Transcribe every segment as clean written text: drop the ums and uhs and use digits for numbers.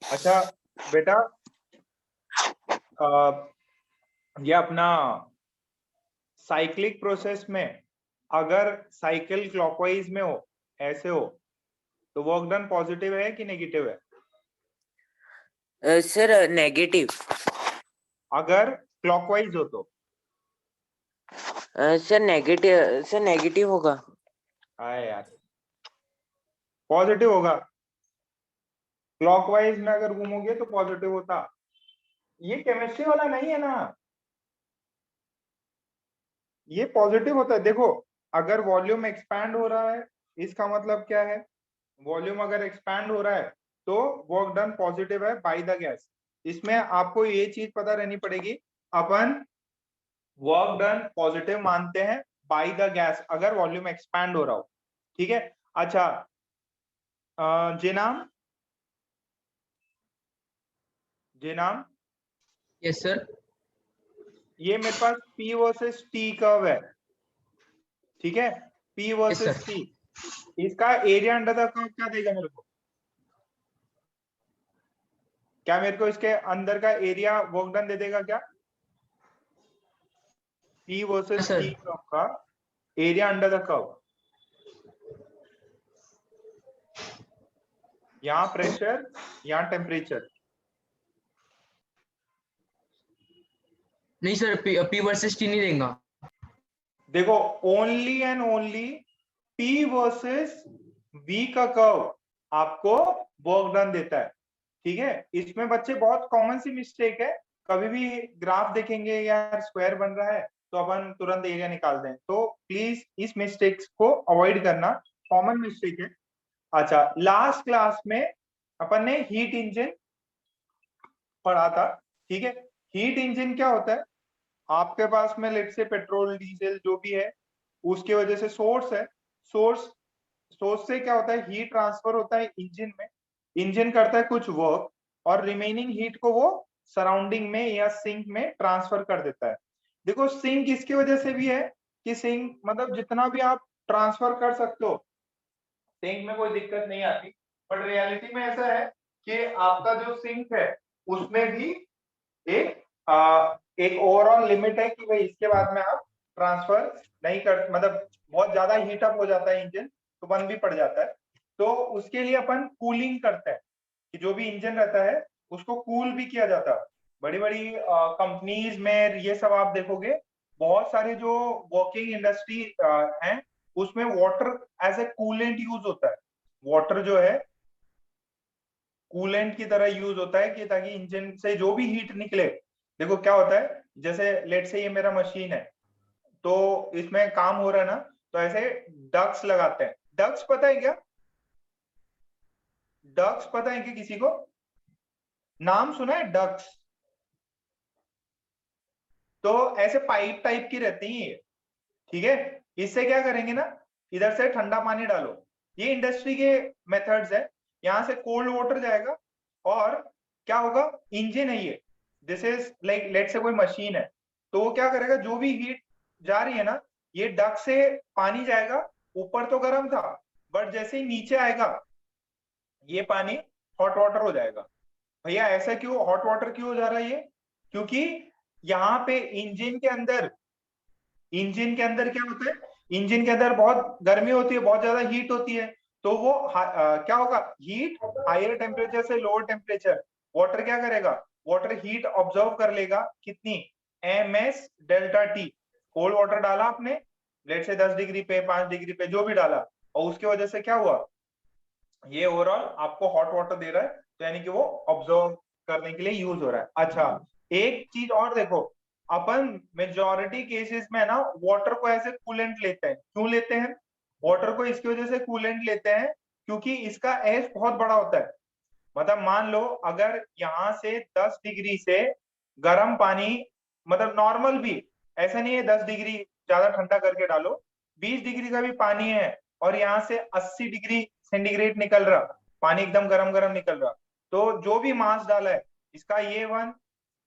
अच्छा बेटा, ये अपना साइक्लिक प्रोसेस में अगर साइकिल क्लॉकवाइज में हो, ऐसे हो, तो वर्क डन पॉजिटिव है कि नेगेटिव है? Sir negative. अगर क्लॉकवाइज हो तो? सर नेगेटिव होगा। आए यार, पॉजिटिव होगा। क्लॉकवाइज में अगर घूमोगे तो पॉजिटिव होता। ये केमिस्ट्री वाला नहीं है ना, ये पॉजिटिव होता है। देखो, अगर वॉल्यूम एक्सपैंड हो रहा है, इसका मतलब क्या है? वॉल्यूम अगर एक्सपैंड हो रहा है तो वर्क डन पॉजिटिव है बाय द गैस। इसमें आपको ये चीज पता रहनी पड़ेगी, अपन वर्क डन पॉजिटिव मानते हैं बाय द गैस अगर वॉल्यूम एक्सपैंड हो रहा हो। ठीक है। अच्छा, जिनाम, जिनाम, यस सर। ये मेरे पास P वर्सेस T कर्व है, ठीक है? P versus sir. T, इसका एरिया अंडर द कर्व क्या देगा मेरे को? क्या मेरे को इसके अंदर का एरिया वर्क डन दे देगा क्या? P versus sir. T curve का एरिया अंडर द कर्व, यहाँ प्रेशर, यहाँ टेम्परेचर। नहीं सर, पी वर्सेस टी नहीं देगा। देखो, only and only P versus V का कर्व आपको वर्क डन देता है। ठीक है। इसमें बच्चे बहुत कॉमन सी मिस्टेक है, कभी भी ग्राफ देखेंगे यार स्क्वायर बन रहा है तो अपन तुरंत एरिया निकाल दें, तो प्लीज इस मिस्टेक्स को अवॉइड करना, कॉमन मिस्टेक है। अच्छा, लास्ट क्लास में अपन ने हीट इंजन पढ़ा था, ठीक है? हीट इंजन क्या होता है? आपके पास में लेट से पेट्रोल डीजल जो भी है, उसके वजह से सोर्स है, सोर्स, सोर्स से क्या होता है? हीट ट्रांसफर होता है इंजन में, इंजन करता है कुछ वर्क और रिमेनिंग हीट को वो सराउंडिंग में या सिंक में ट्रांसफर कर देता है। देखो, सिंक इसकी वजह से भी है कि सिंक मतलब जितना भी आप ट्रांसफर कर सकते हो, सिंक में कोई दिक्कत नहीं आती, बट रियलिटी में ऐसा है कि आपका जो सिंक है उसमें भी एक एक ओवरऑल लिमिट है कि भाई इसके बाद में आप ट्रांसफर नहीं कर, मतलब बहुत ज्यादा हीट अप हो जाता है इंजन तो बंद भी पड़ जाता है। तो उसके लिए अपन कूलिंग करते हैं कि जो भी इंजन रहता है उसको कूल भी किया जाता है। बड़ी बड़ी कंपनीज में ये सब आप देखोगे, बहुत सारे जो वर्किंग इंडस्ट्री हैं उसमें water as a coolant use होता है। वाटर जो है कूलेंट की तरह यूज होता है कि ताकि इंजन से जो भी हीट निकले। देखो क्या होता है, जैसे लेट से ये मेरा मशीन है तो इसमें काम हो रहा है ना, तो ऐसे डक्स लगाते हैं। डक्स पता है क्या? डक्स पता है कि किसी को नाम सुना है डक्स? तो ऐसे पाइप टाइप की रहती है ये, ठीक है? इससे क्या करेंगे ना, इधर से ठंडा पानी डालो, ये इंडस्ट्री के मेथड्स है। यहां से कोल्ड वाटर जाएगा और क्या होगा, इंजन है ये, दिस इज लाइक लेट से कोई मशीन है, तो वो क्या करेगा, जो भी हीट जा रही है ना, ये डक से पानी जाएगा, ऊपर तो गर्म था बट जैसे ही नीचे आएगा ये पानी हॉट वाटर हो जाएगा। भैया ऐसा क्यों हॉट वाटर क्यों हो जा रहा है ये? क्योंकि यहाँ पे इंजन के अंदर क्या होता है, इंजन के अंदर बहुत गर्मी होती है, बहुत ज्यादा हीट होती है, तो वो क्या होगा, हीट हायर टेम्परेचर से लोअर टेम्परेचर, वाटर क्या करेगा, वाटर हीट ऑब्जर्व कर लेगा कितनी, MS delta T. Cold water डाला आपने, लेट से 10 डिग्री पे, 5 डिग्री पे, जो भी डाला, और उसके वजह से क्या हुआ, ये ओवरऑल आपको हॉट वाटर दे रहा है, तो यानी कि वो ऑब्जर्व करने के लिए यूज हो रहा है। अच्छा, एक चीज और देखो, अपन मेजॉरिटी केसेस में ना वाटर को ऐसे कूलेंट लेते हैं। क्यों लेते हैं वाटर को? इसकी वजह से कूलेंट लेते हैं क्योंकि इसका एज बहुत बड़ा होता है। मतलब मान लो अगर यहाँ से 10 डिग्री से गर्म पानी, मतलब नॉर्मल भी, ऐसा नहीं है 10 डिग्री ज्यादा ठंडा करके डालो, 20 डिग्री का भी पानी है और यहाँ से 80 डिग्री सेंटीग्रेड निकल रहा, पानी एकदम गरम गरम निकल रहा, तो जो भी मास डाला है इसका ये वन,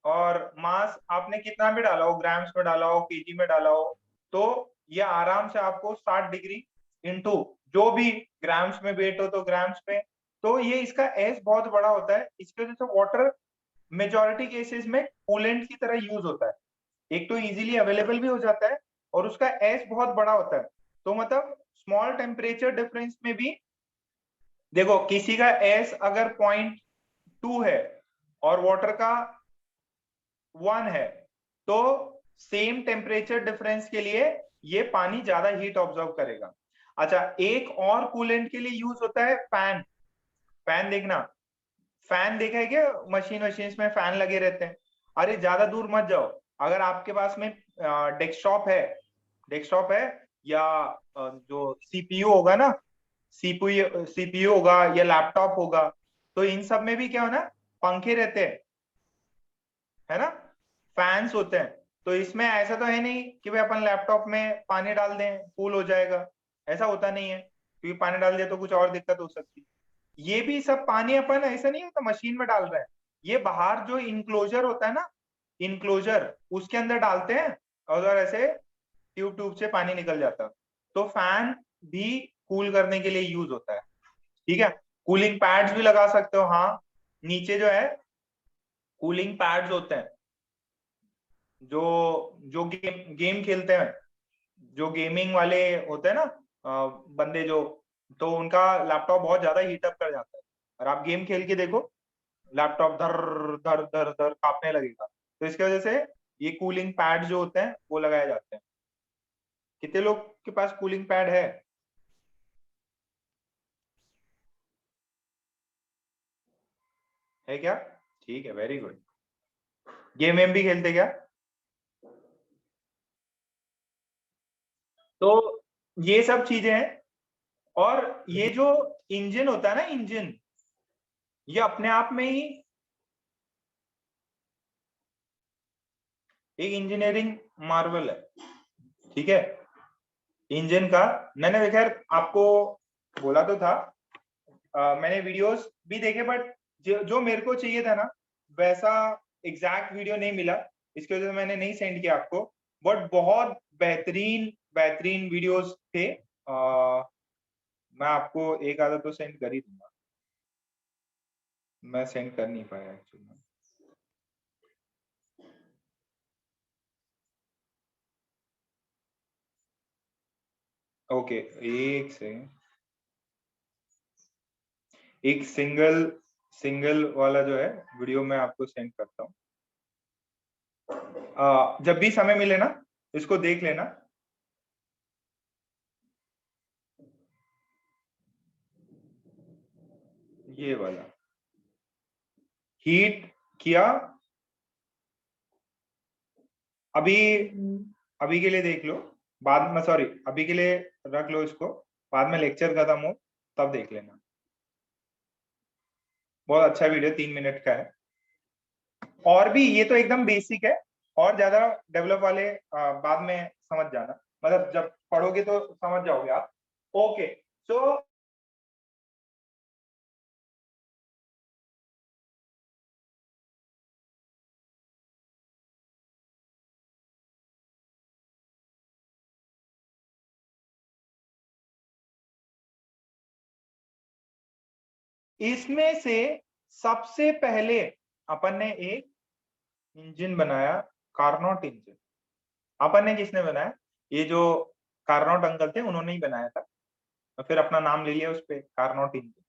और मास आपने कितना भी डाला हो, ग्राम्स में डाला हो, केजी में डाला हो, तो ये आराम से आपको 60 डिग्री इंटू जो भी ग्राम्स में वेट हो तो ग्राम्स में, तो ये इसका एस बहुत बड़ा होता है, इसकी वजह से वाटर मेजॉरिटी केसेस में कूलेंट की तरह यूज होता है। एक तो इजीली अवेलेबल भी हो जाता है और उसका एस बहुत बड़ा होता है। तो मतलब स्मॉल टेम्परेचर डिफरेंस में भी देखो, किसी का एस अगर 0.2 है और वाटर का 1 है, तो सेम टेम्परेचर डिफरेंस के लिए ये पानी ज्यादा हीट ऑब्जर्व करेगा। अच्छा, एक और कूलेंट के लिए यूज होता है फैन। फैन देखना, फैन देखा है क्या? मशीन में फैन लगे रहते हैं। अरे ज्यादा दूर मत जाओ, अगर आपके पास में डेस्कटॉप है या जो सीपीयू होगा ना, सीपीयू होगा या लैपटॉप होगा, तो इन सब में भी क्या हो ना, पंखे रहते हैं, है ना, फैंस होते हैं। तो इसमें ऐसा तो है नहीं कि भाई अपन लैपटॉप में पानी डाल दें कूल हो जाएगा, ऐसा होता नहीं है, क्योंकि पानी डाल दिया तो कुछ और दिक्कत हो सकती है। ये भी सब पानी अपन ऐसा नहीं होता मशीन में डाल रहे हैं, ये बाहर जो इनक्लोजर होता है ना, इनक्लोजर उसके अंदर डालते हैं और ऐसे ट्यूब से पानी निकल जाता है। तो फैन भी कूल करने के लिए यूज होता है, ठीक है। कूलिंग पैड्स भी लगा सकते हो, हाँ, नीचे जो है कूलिंग पैड्स होते हैं, जो जो गेम खेलते हैं, जो गेमिंग वाले होते हैं ना, बंदे जो, तो उनका लैपटॉप बहुत ज्यादा हीटअप कर जाता है, और आप गेम खेल के देखो लैपटॉप धर धर धर धर कांपने लगेगा। तो इसकी वजह से ये कूलिंग पैड जो होते हैं वो लगाए जाते हैं। कितने लोग के पास कूलिंग पैड है क्या? ठीक है, वेरी गुड। गेम वेम भी खेलते क्या? तो ये सब चीजें हैं। और ये जो इंजन होता है ना, इंजन, ये अपने आप में ही एक इंजीनियरिंग मार्वल है, ठीक है। इंजन का मैंने खैर आपको बोला तो था, मैंने वीडियोस भी देखे, बट जो मेरे को चाहिए था ना वैसा एग्जैक्ट वीडियो नहीं मिला, इसकी वजह से मैंने नहीं सेंड किया आपको। बट बहुत बेहतरीन बेहतरीन वीडियोस थे। मैं आपको एक आधा तो सेंड कर ही दूंगा, मैं सेंड कर नहीं पाया एक्चुअली। ओके, एक से एक सिंगल सिंगल वाला जो है वीडियो मैं आपको सेंड करता हूँ। जब भी समय मिले ना इसको देख लेना। ये वाला हीट किया, अभी अभी के लिए देख लो, बाद में, सॉरी, अभी के लिए रख लो इसको, बाद में लेक्चर खत्म हो तब देख लेना। बहुत अच्छा वीडियो 3 मिनट का है। और भी ये तो एकदम बेसिक है, और ज्यादा डेवलप वाले बाद में समझ जाना, मतलब जब पढ़ोगे तो समझ जाओगे आप। ओके, सो इसमें से सबसे पहले अपन ने एक इंजन बनाया, कार्नोट इंजन। अपन ने किसने बनाया? ये जो कार्नोट अंकल थे उन्होंने ही बनाया था, और फिर अपना नाम ले लिया उस पे, कार्नोट इंजन।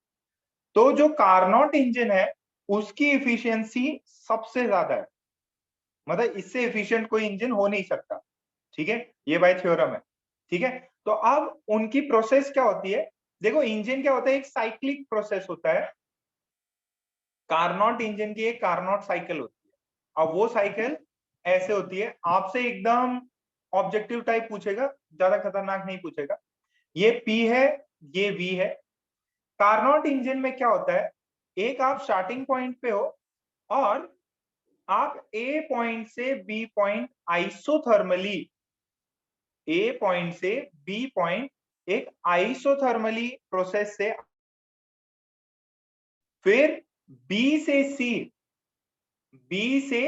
तो जो कार्नोट इंजन है उसकी इफिशियंसी सबसे ज्यादा है, मतलब इससे एफिशिएंट कोई इंजन हो नहीं सकता, ठीक है, ये बाय थ्योरम है, ठीक है। तो अब उनकी प्रोसेस क्या होती है? देखो, इंजन क्या होता है, एक साइक्लिक प्रोसेस होता है। कार्नोट इंजन की एक कार्नोट साइकिल होती है। अब वो साइकिल ऐसे होती है, आपसे एकदम ऑब्जेक्टिव टाइप पूछेगा, ज्यादा खतरनाक नहीं पूछेगा। ये P है, ये V है। कार्नोट इंजन में क्या होता है, एक आप स्टार्टिंग पॉइंट पे हो और आप ए पॉइंट से बी पॉइंट आइसोथर्मली, ए पॉइंट से बी पॉइंट एक आइसोथर्मली प्रोसेस से, फिर बी से सी, बी से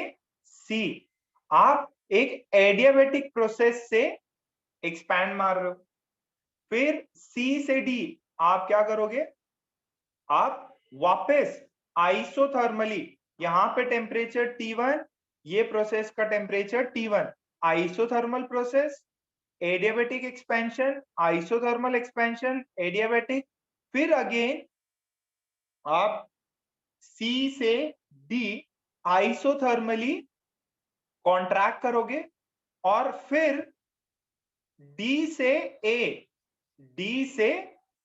सी आप एक एडियाबेटिक प्रोसेस से एक्सपैंड मार रहे हो, फिर सी से डी आप क्या करोगे, आप वापस आइसोथर्मली, यहाँ पे टेम्परेचर T1, ये प्रोसेस का temperature T1, isothermal process, adiabatic expansion, isothermal expansion, adiabatic, फिर अगेन आप C से D आइसोथर्मली कॉन्ट्रैक्ट करोगे और फिर D से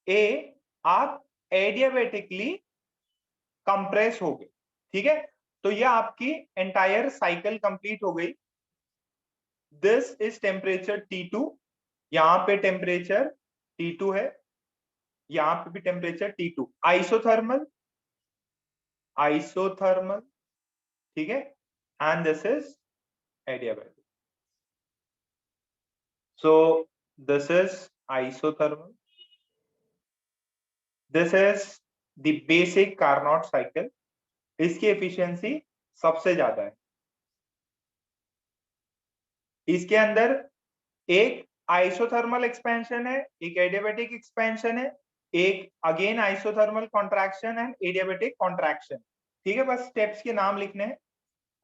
A आप एडियाबेटिकली कंप्रेस हो गए। ठीक है, तो ये आपकी एंटायर साइकिल कंप्लीट हो गई। दिस इज टेम्परेचर T2, यहाँ पे टेम्परेचर T2 है, यहाँ पे भी टेम्परेचर T2, आइसोथर्मल आइसोथर्मल, ठीक है, and this is adiabatic. So this is isothermal, this is the basic Carnot cycle, इसकी एफिशिएंसी सबसे ज्यादा है। इसके अंदर एक आइसोथर्मल एक्सपेंशन है, एक एडियाबेटिक एक्सपेंशन है, एक again isothermal contraction and adiabatic contraction. ठीक है, बस स्टेप्स के नाम लिखने हैं।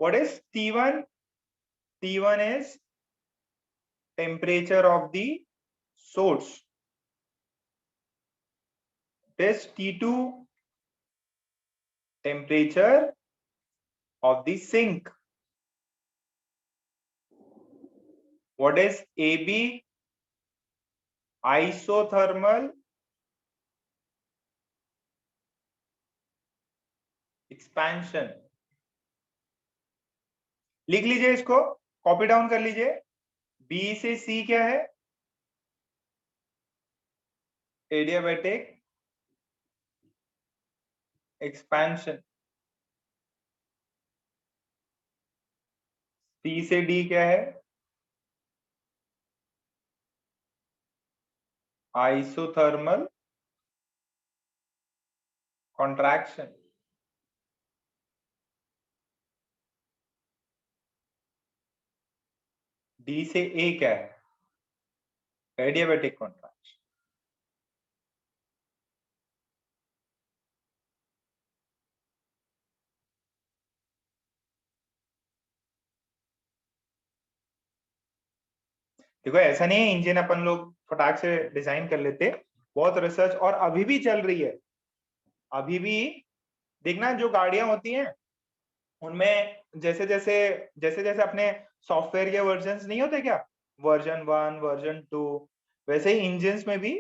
What is T1? T1 is temperature of the source. This T2 temperature of the sink. What is AB? Isothermal expansion. लिख लीजिए, इसको कॉपी डाउन कर लीजिए। B से C क्या है? Adiabatic expansion. C से D क्या है? Isothermal contraction. D से A क्या है? Adiabatic contraction. देखो, ऐसा नहीं है इंजन अपन लोग फटाक से डिजाइन कर लेते, बहुत रिसर्च और अभी भी चल रही है। अभी भी देखना, जो गाड़ियां होती हैं उनमें जैसे जैसे अपने सॉफ्टवेयर के वर्जन नहीं होते क्या, वर्जन 1 वर्जन 2, वैसे ही इंजन्स में भी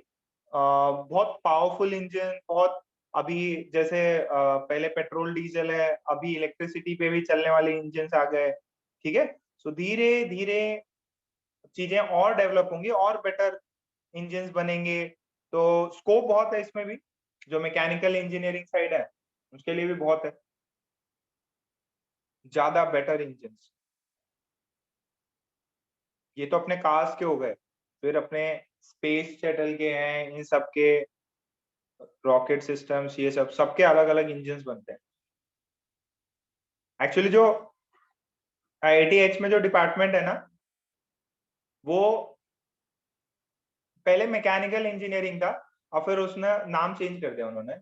बहुत पावरफुल इंजन, बहुत अभी जैसे पहले पेट्रोल डीजल है, अभी इलेक्ट्रिसिटी पे भी चलने वाले इंजन्स आ गए। ठीक है, सो धीरे धीरे चीजें और डेवलप होंगी और बेटर इंजन्स बनेंगे। तो स्कोप बहुत है इसमें भी, जो मैकेनिकल इंजीनियरिंग साइड है उसके लिए भी बहुत है, ज्यादा बेटर इंजन्स। ये तो अपने कार्स के हो गए, फिर अपने स्पेस शटल के हैं, इन सब के रॉकेट सिस्टम्स, ये सब सबके अलग अलग इंजन्स बनते हैं। एक्चुअली जो IITH में जो डिपार्टमेंट है ना, वो पहले मैकेनिकल इंजीनियरिंग था और फिर उसने नाम चेंज कर दिया उन्होंने,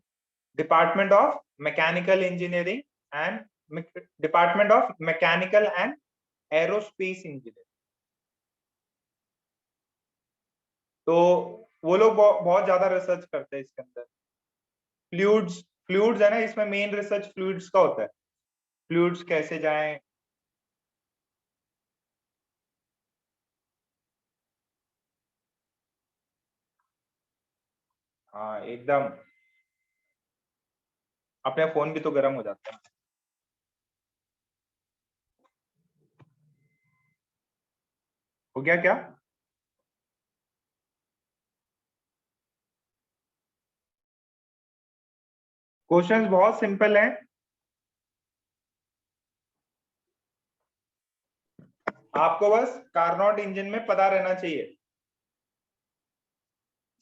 department of mechanical engineering and department of mechanical and aerospace engineering. तो वो लोग बहुत ज्यादा रिसर्च करते हैं इसके अंदर। फ्लूइड्स फ्लूइड्स है ना, इसमें मेन रिसर्च फ्लूइड्स का होता है, फ्लूइड्स कैसे जाएं। हाँ एकदम, अपने फोन भी तो गर्म हो जाता है। हो गया क्या? क्वेश्चंस बहुत सिंपल हैं, आपको बस कार्नोट इंजन में पता रहना चाहिए।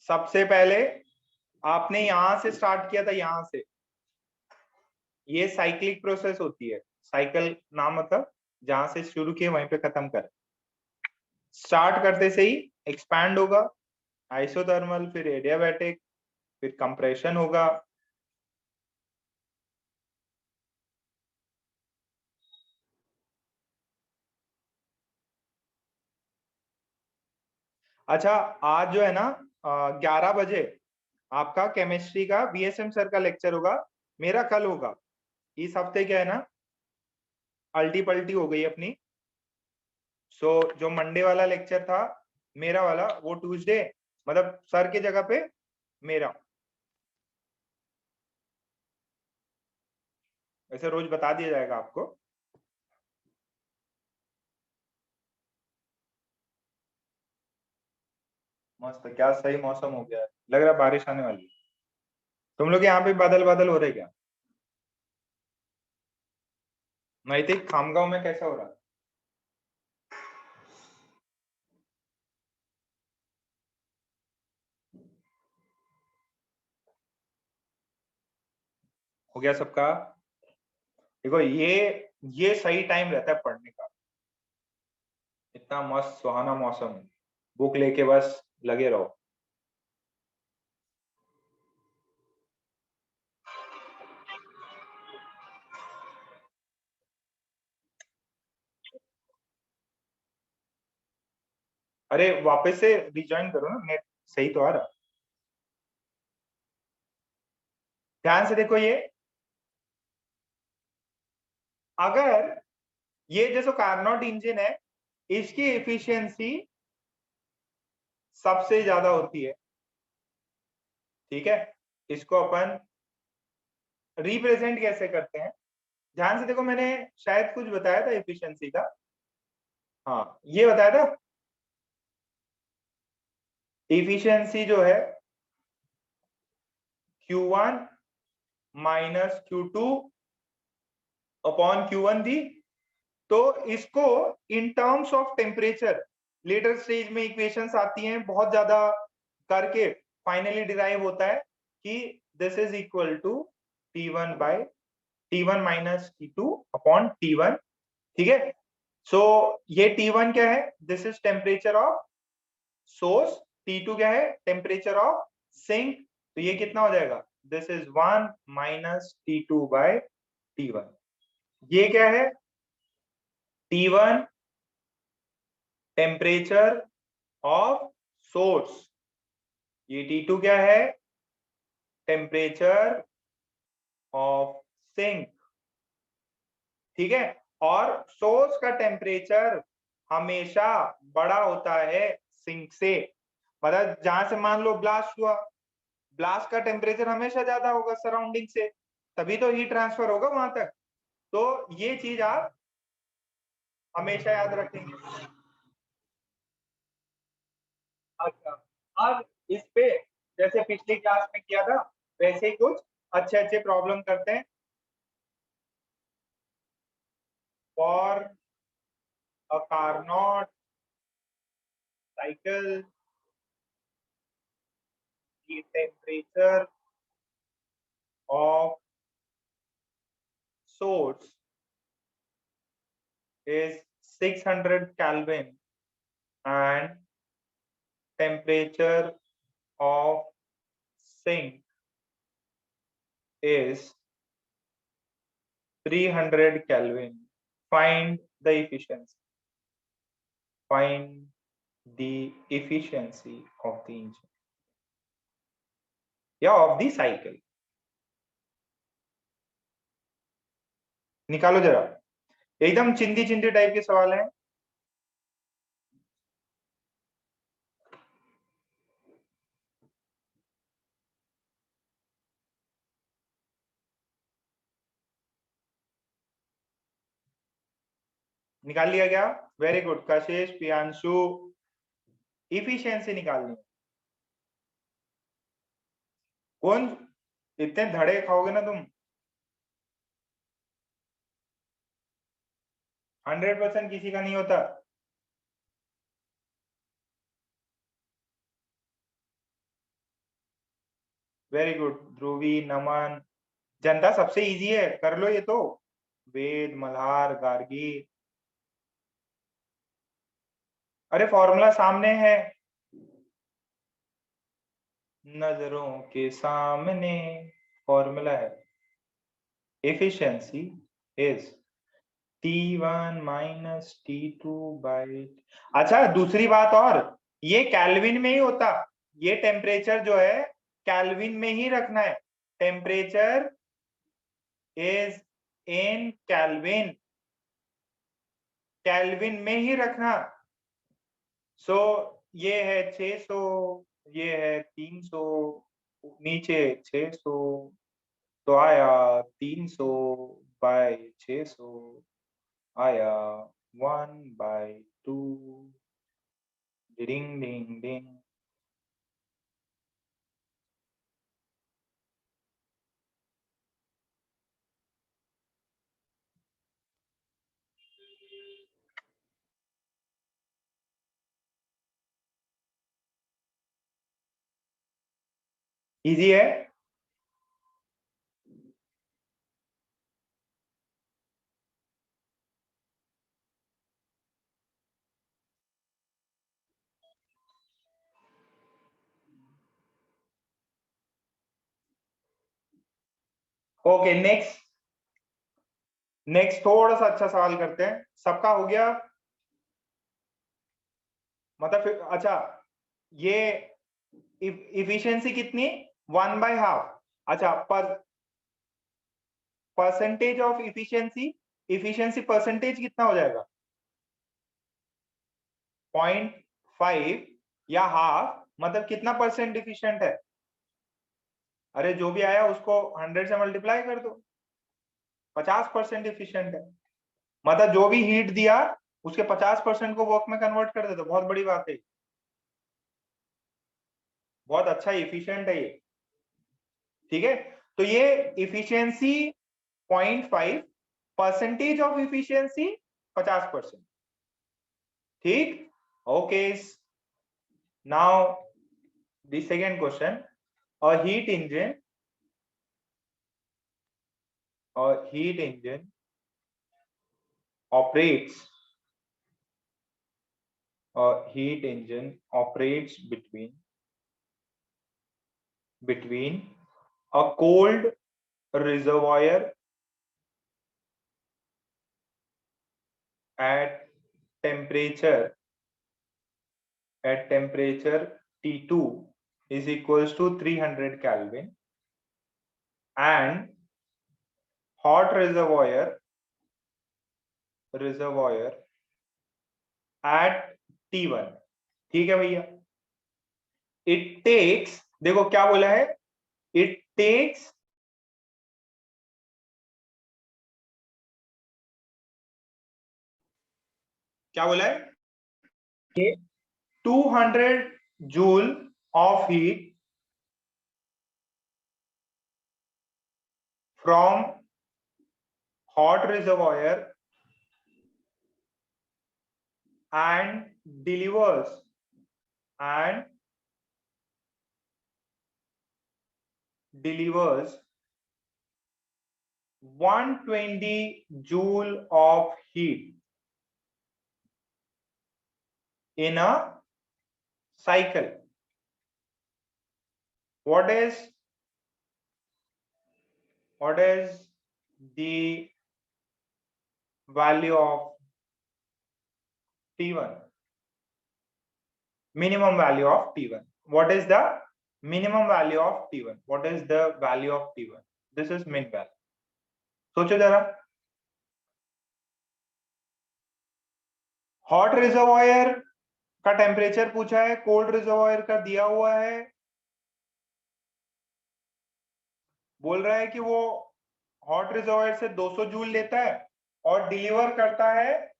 सबसे पहले आपने यहां से स्टार्ट किया था, यहां से, ये साइक्लिक प्रोसेस होती है। साइकिल नाम मतलब जहां से शुरू किए वहीं पे खत्म कर। स्टार्ट करते से ही एक्सपैंड होगा, आइसोथर्मल, फिर एडियाबैटिक, फिर कंप्रेशन होगा, अच्छा, आज जो है ना 11 बजे आपका केमिस्ट्री का VSM सर का लेक्चर होगा, मेरा कल होगा। इस हफ्ते क्या है ना, अल्टी पल्टी हो गई अपनी। सो जो मंडे वाला लेक्चर था मेरा वाला, वो ट्यूसडे, मतलब सर की जगह पे मेरा। वैसे रोज बता दिया जाएगा आपको। मस्त, क्या सही मौसम हो गया है, लग रहा है बारिश आने वाली है। तुम लोग यहाँ पे बादल बादल हो रहे क्या? नहीं थी खामगांव में कैसा हो रहा है? हो गया सबका? देखो ये सही टाइम रहता है पढ़ने का। इतना मस्त सुहाना मौसम, बुक लेके बस लगे रहो। अरे वापस से रिज्वाइन करो ना, नेट सही तो आ रहा। ध्यान से देखो, ये अगर ये जैसे कार्नोट इंजन है, इसकी एफिशिएंसी सबसे ज्यादा होती है। ठीक है, इसको अपन रिप्रेजेंट कैसे करते हैं, ध्यान से देखो। मैंने शायद कुछ बताया था एफिशिएंसी का। हाँ, ये बताया था। एफिशिएंसी जो है Q1 minus Q2 upon Q1 दी। तो इसको in terms of temperature later stage में इक्वेशंस आती हैं बहुत ज्यादा करके, फाइनली डिराइव होता है कि this is equal to T1 by T1 minus T2 upon T1। ठीक है, सो ये T1 क्या है, this is temperature of source. T2 क्या है, टेम्परेचर ऑफ सिंक। तो ये कितना हो जाएगा, this is 1 minus T2 by T1। ये क्या है, T1 टेम्परेचर ऑफ सोर्स, ये T2 क्या है, टेम्परेचर ऑफ सिंक। ठीक है, और सोर्स का टेम्परेचर हमेशा बड़ा होता है सिंक से। मतलब जहां से मान लो ब्लास्ट हुआ, ब्लास्ट का टेम्परेचर हमेशा ज्यादा होगा सराउंडिंग से, तभी तो हीट ट्रांसफर होगा वहां तक। तो ये चीज आप हमेशा याद रखेंगे। अच्छा, अब इस पे जैसे पिछली क्लास में किया था, वैसे ही कुछ अच्छे अच्छे प्रॉब्लम करते हैं। For a Carnot cycle, the temperature of source is 600 Kelvin and temperature of sink is 300 Kelvin. Find the efficiency. Find the efficiency of the engine. या of the cycle. निकालो जरा, एकदम चिंदी चिंदी टाइप के सवाल हैं। निकाल लिया क्या? वेरी गुड कशिश, प्रियांशु। इफिशियंसी निकालनी है। कौन इतने धड़े खाओगे ना तुम? 100% किसी का नहीं होता। वेरी गुड ध्रुवी, नमन। जनता सबसे इजी है, कर लो ये तो। वेद, मल्हार, गार्गी। अरे फॉर्मूला सामने है, नजरों के सामने फॉर्मूला है। Efficiency is T1 minus T2 by. अच्छा दूसरी बात और, ये केल्विन में ही होता, ये टेम्परेचर जो है केल्विन में ही रखना है, temperature is in kelvin, kelvin में ही रखना। सो ये है 600, ये है 300, नीचे 600, तो आया 300 बाय 600, आया 1/2, डिंग डिंग डिंग। इजी है। ओके नेक्स्ट, थोड़ा सा अच्छा सवाल करते हैं। सबका हो गया मतलब अच्छा, ये इफिशियंसी कितनी, 1/2। अच्छा, पर percentage of efficiency, efficiency percentage कितना हो जाएगा, 0.5 या हाफ, मतलब कितना परसेंट इफिशियंट है। अरे जो भी आया उसको 100 से मल्टीप्लाई कर दो, 50% इफिशियंट है। मतलब जो भी हीट दिया उसके 50% को वर्क में कन्वर्ट कर दे, तो बहुत बड़ी बात है, बहुत अच्छा इफिशियंट है ये। ठीक है, तो ये इफिशियंसी 0.5, परसेंटेज ऑफ इफिशियंसी 50%। ठीक, okay. Now the second question, a heat engine, operates, a heat engine operates between a cold reservoir at temperature T2 is equals to 300 Kelvin, and hot reservoir at T1। ठीक है भैया, it takes, देखो क्या बोला है, it takes क्या बोला है, 200 joule of heat from hot reservoir and delivers 120 joule of heat in a cycle. What is the value of T1? Minimum value of T1. What is the minimum value of T1? What is the value of T1? This is min value. सोचो जरा, hot reservoir का temperature पूछा है, cold reservoir का दिया हुआ है, बोल रहा है कि वो हॉट रिजर्वायर से 200 जूल लेता है और डिलीवर करता है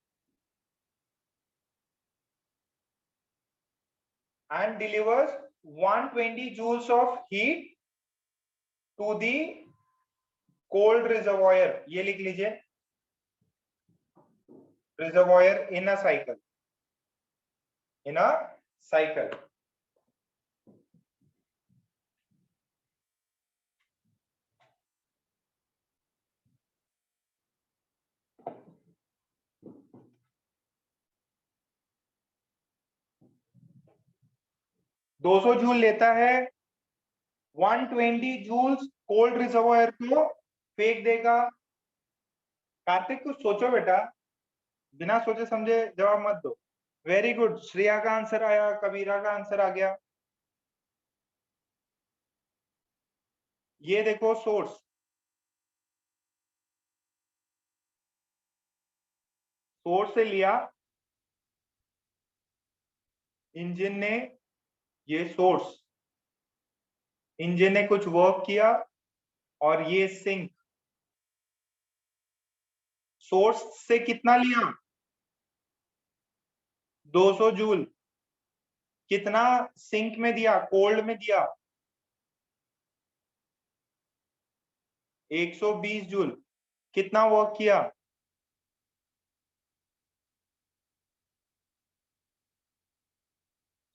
and delivers 120 joules of heat to the cold reservoir। ये लिख लीजिए, reservoir in a cycle, 200 joule लेता है, 120 जूल्स कोल्ड रिजर्वायर को फेंक देगा। कार्तिक कुछ सोचो बेटा, बिना सोचे समझे जवाब मत दो। वेरी गुड, श्रेया का आंसर आया, कबीरा का आंसर आ गया। ये देखो सोर्स, सोर्स से लिया इंजन ने, ये सोर्स, इंजन ने कुछ वर्क किया और ये सिंक। सोर्स से कितना लिया? 200 जूल। कितना सिंक में दिया, कोल्ड में दिया? 120 जूल। कितना वर्क किया?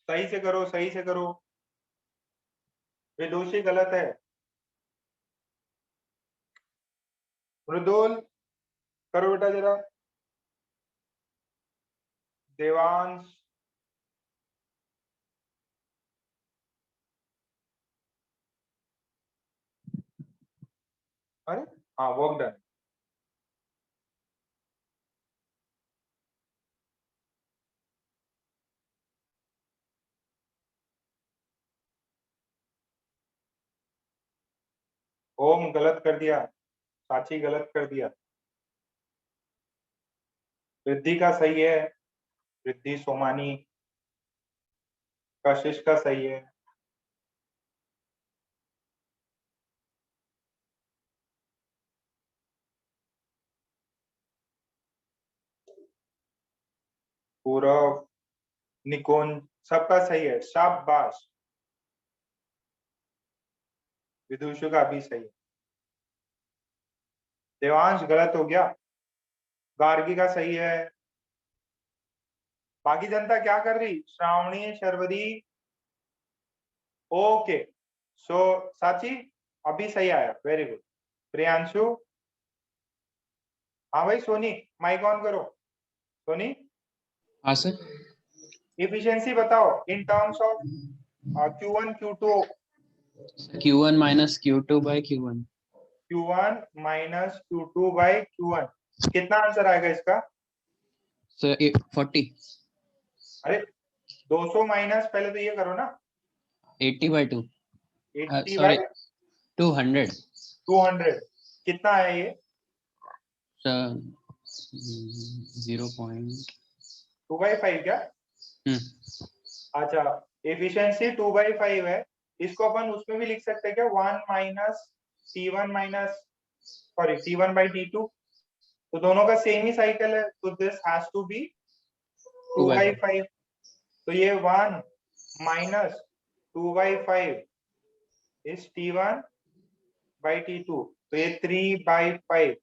सही से करो, सही से करो, विदुषी गलत है। मृदुल करो बेटा जरा। देवांश, अरे हाँ, वर्क डन। ओम गलत कर दिया, साची गलत कर दिया। रिद्धि का सही है, रिद्धि सोमानी। कशिश का सही है। पूरव, निकुंज, सबका सही है, शाबाश। विदुषु का भी सही है। देवांश गलत हो गया, गार्गी का सही है। बाकी जनता क्या कर रही? श्रावणी, शर्वरी, ओके। सो साची अभी सही आया, वेरी गुड। प्रियांशु, हाँ भाई सोनी, माइक ऑन करो। सोनी, हाँ सर। इफिशिएंसी बताओ in terms of Q1 Q2। Q1 minus Q2 by Q1। Q1 minus Q2 by Q1। कितना आंसर आएगा इसका? सर 40। अरे 200 माइनस, पहले तो ये करो ना। 80 by 2। 80 by sorry 200। 200। कितना है ये? सर 0. 2/5 क्या? अच्छा, एफिशिएंसी 2/5 है। इसको अपन उसमें भी लिख सकते हैं क्या? 1 minus T1 minus, sorry T1/T2। तो दोनों का सेम ही साइकिल है, तो दिस हैज टू बी 2/5। तो ये 1 माइनस 2/5 इज T1/T2। तो ये 3/5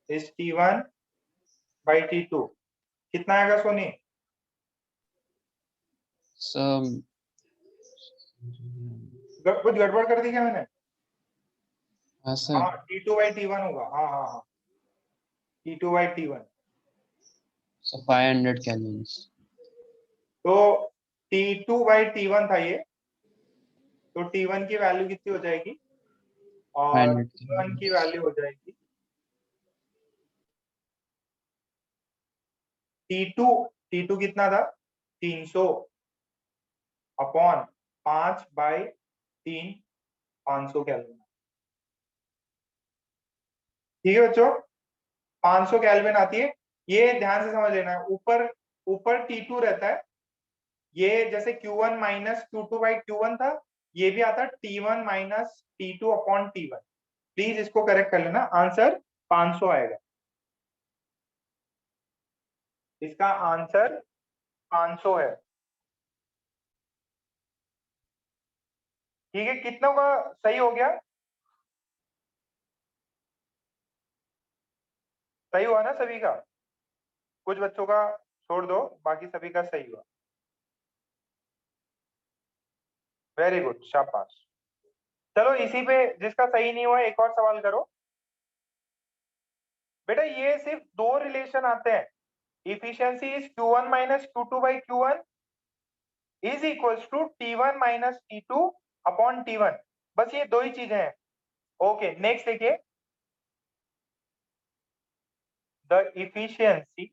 इज T1/T2। कितना आएगा सोनी? कुछ गड़बड़ कर दी क्या मैंने? हाँ सर। हाँ, T2/T1 होगा। हाँ हाँ हाँ, T2/T1। So 500 kelvins। तो T2/T1 था ये, तो T1 की वैल्यू कितनी हो जाएगी? और 500 T1 की kelvins। वैल्यू हो जाएगी T2। T2 कितना था? 300 अपॉन 5/3, 500 केल्विन। ठीक है बच्चों, 500 केल्विन आती है। ये ध्यान से समझ लेना है, ऊपर ऊपर T2 रहता है। ये जैसे Q1 माइनस Q2/Q1 था, ये भी आता T1 minus T2 upon T1। Please इसको करेक्ट कर लेना, आंसर 500 आएगा। इसका आंसर 500 है। ठीक है, कितनों का सही हो गया? सही हुआ ना सभी का? कुछ बच्चों का छोड़ दो, बाकी सभी का सही हुआ। वेरी गुड, शाबाश। चलो इसी पे, जिसका सही नहीं हुआ एक और सवाल करो। बेटा ये सिर्फ दो रिलेशन आते हैं, efficiency is Q1 minus Q2/Q1 is equals to T1 minus T2 upon T1। बस ये दो ही चीजें हैं। ओके, नेक्स्ट देखिए, the efficiency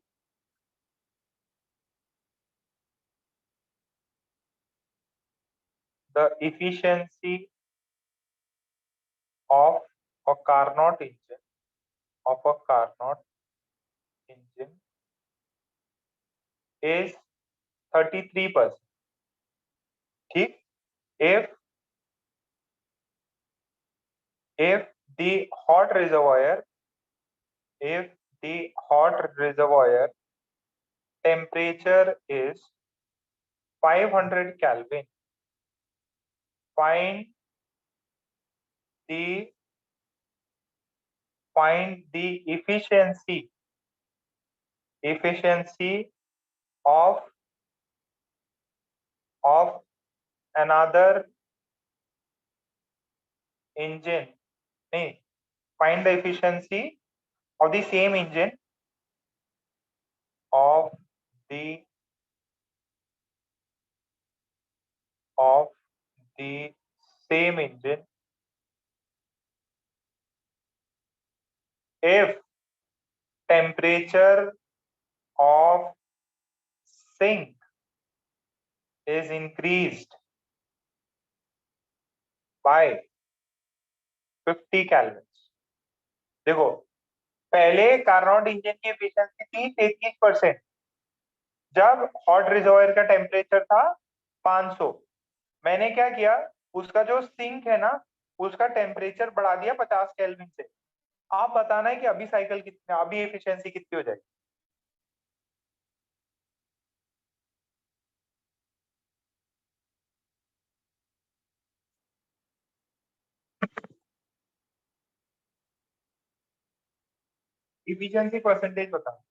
the efficiency of a Carnot engine is 33%. ठीक, if the hot reservoir temperature is 500 Kelvin, find the efficiency of another engine. नहीं, find the efficiency of the same engine if temperature of sink is increased by 50 Kelvin. देखो, पहले Carnot engine की efficiency थी 33%, जब hot reservoir का temperature था 500। मैंने क्या किया, उसका जो सिंक है ना, उसका टेम्परेचर बढ़ा दिया 50 केल्विन से। आप बताना है कि अभी साइकिल कितने, अभी एफिशिएंसी कितनी हो जाएगी। एफिशिएंसी परसेंटेज बताओ।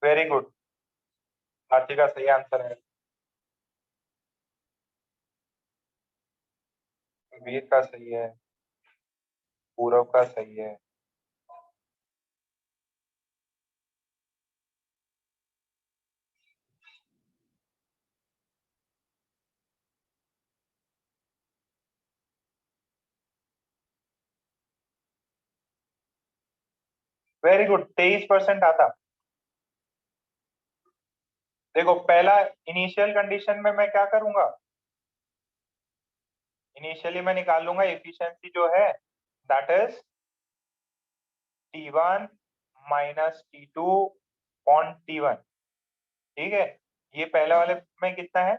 वेरी गुड, आरती का सही आंसर है, वीर का सही है, पूरव का सही है। वेरी गुड, 23% आता। देखो, पहला इनिशियल कंडीशन में मैं क्या करूंगा, इनिशियली मैं निकाल लूंगा एफिशिएंसी जो है, that is T1 minus T2 on T1। ठीक है, ये पहले वाले में कितना है,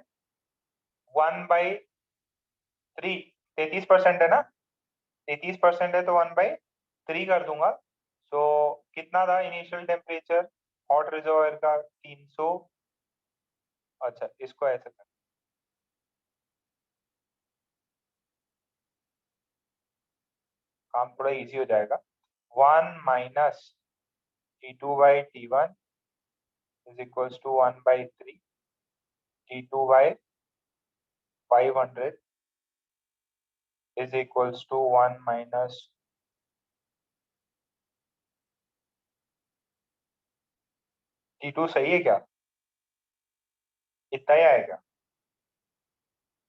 1/3, 33% है ना, 33% है तो 1/3 कर दूंगा। सो कितना था इनिशियल टेम्परेचर हॉट रिजर्वायर का, 300। अच्छा, इसको ऐसे कर, काम थोड़ा इजी हो जाएगा। 1 minus T2/T1 is equals to 1/3 T2/500 is equals to 1 minus T2। सही है क्या, इतना ही आएगा।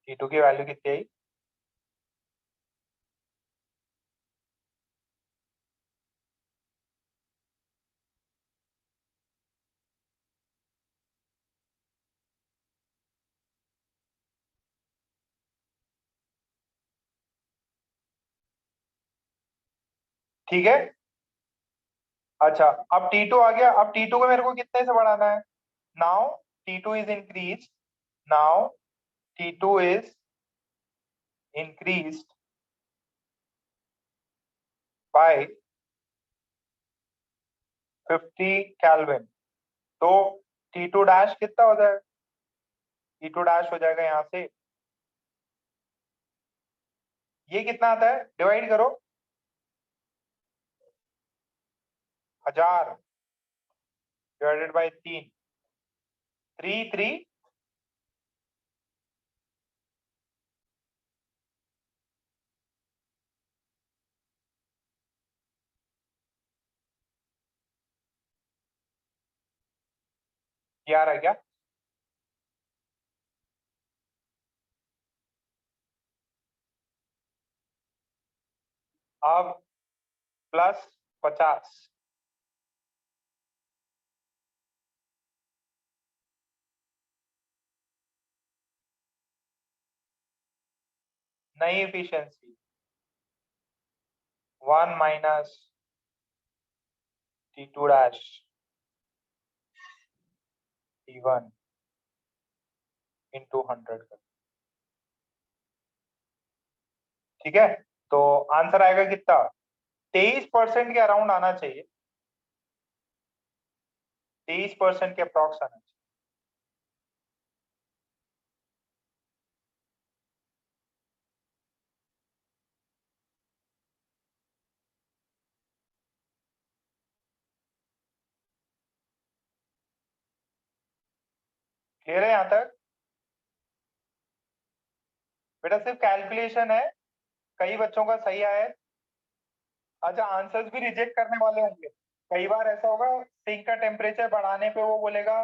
T2 की वैल्यू कितनी आई, ठीक है। अच्छा, अब T2 आ गया, अब T2 को मेरे को कितने से बढ़ाना है, now T2 is increase, now T2 is increased by 50 Kelvin। तो T2 डैश कितना हो जाएगा? T2 डैश हो जाएगा यहां से, ये कितना आता है, डिवाइड करो 1000 डिवाइडेड बाय 3, 3 ये आ रहा है क्या? अब प्लस 50, नई efficiency 1 minus T2 dash T1 into 100 कर, ठीक है। तो आंसर आएगा कितना, 23% के अराउंड आना चाहिए, 23% के अप्रॉक्स आना चाहिए। क्लियर है यहां तक? बेटा सिर्फ कैलकुलेशन है, कई बच्चों का सही आया है। अच्छा, आंसर्स भी रिजेक्ट करने वाले होंगे, कई बार ऐसा होगा सिंक का टेम्परेचर बढ़ाने पे वो बोलेगा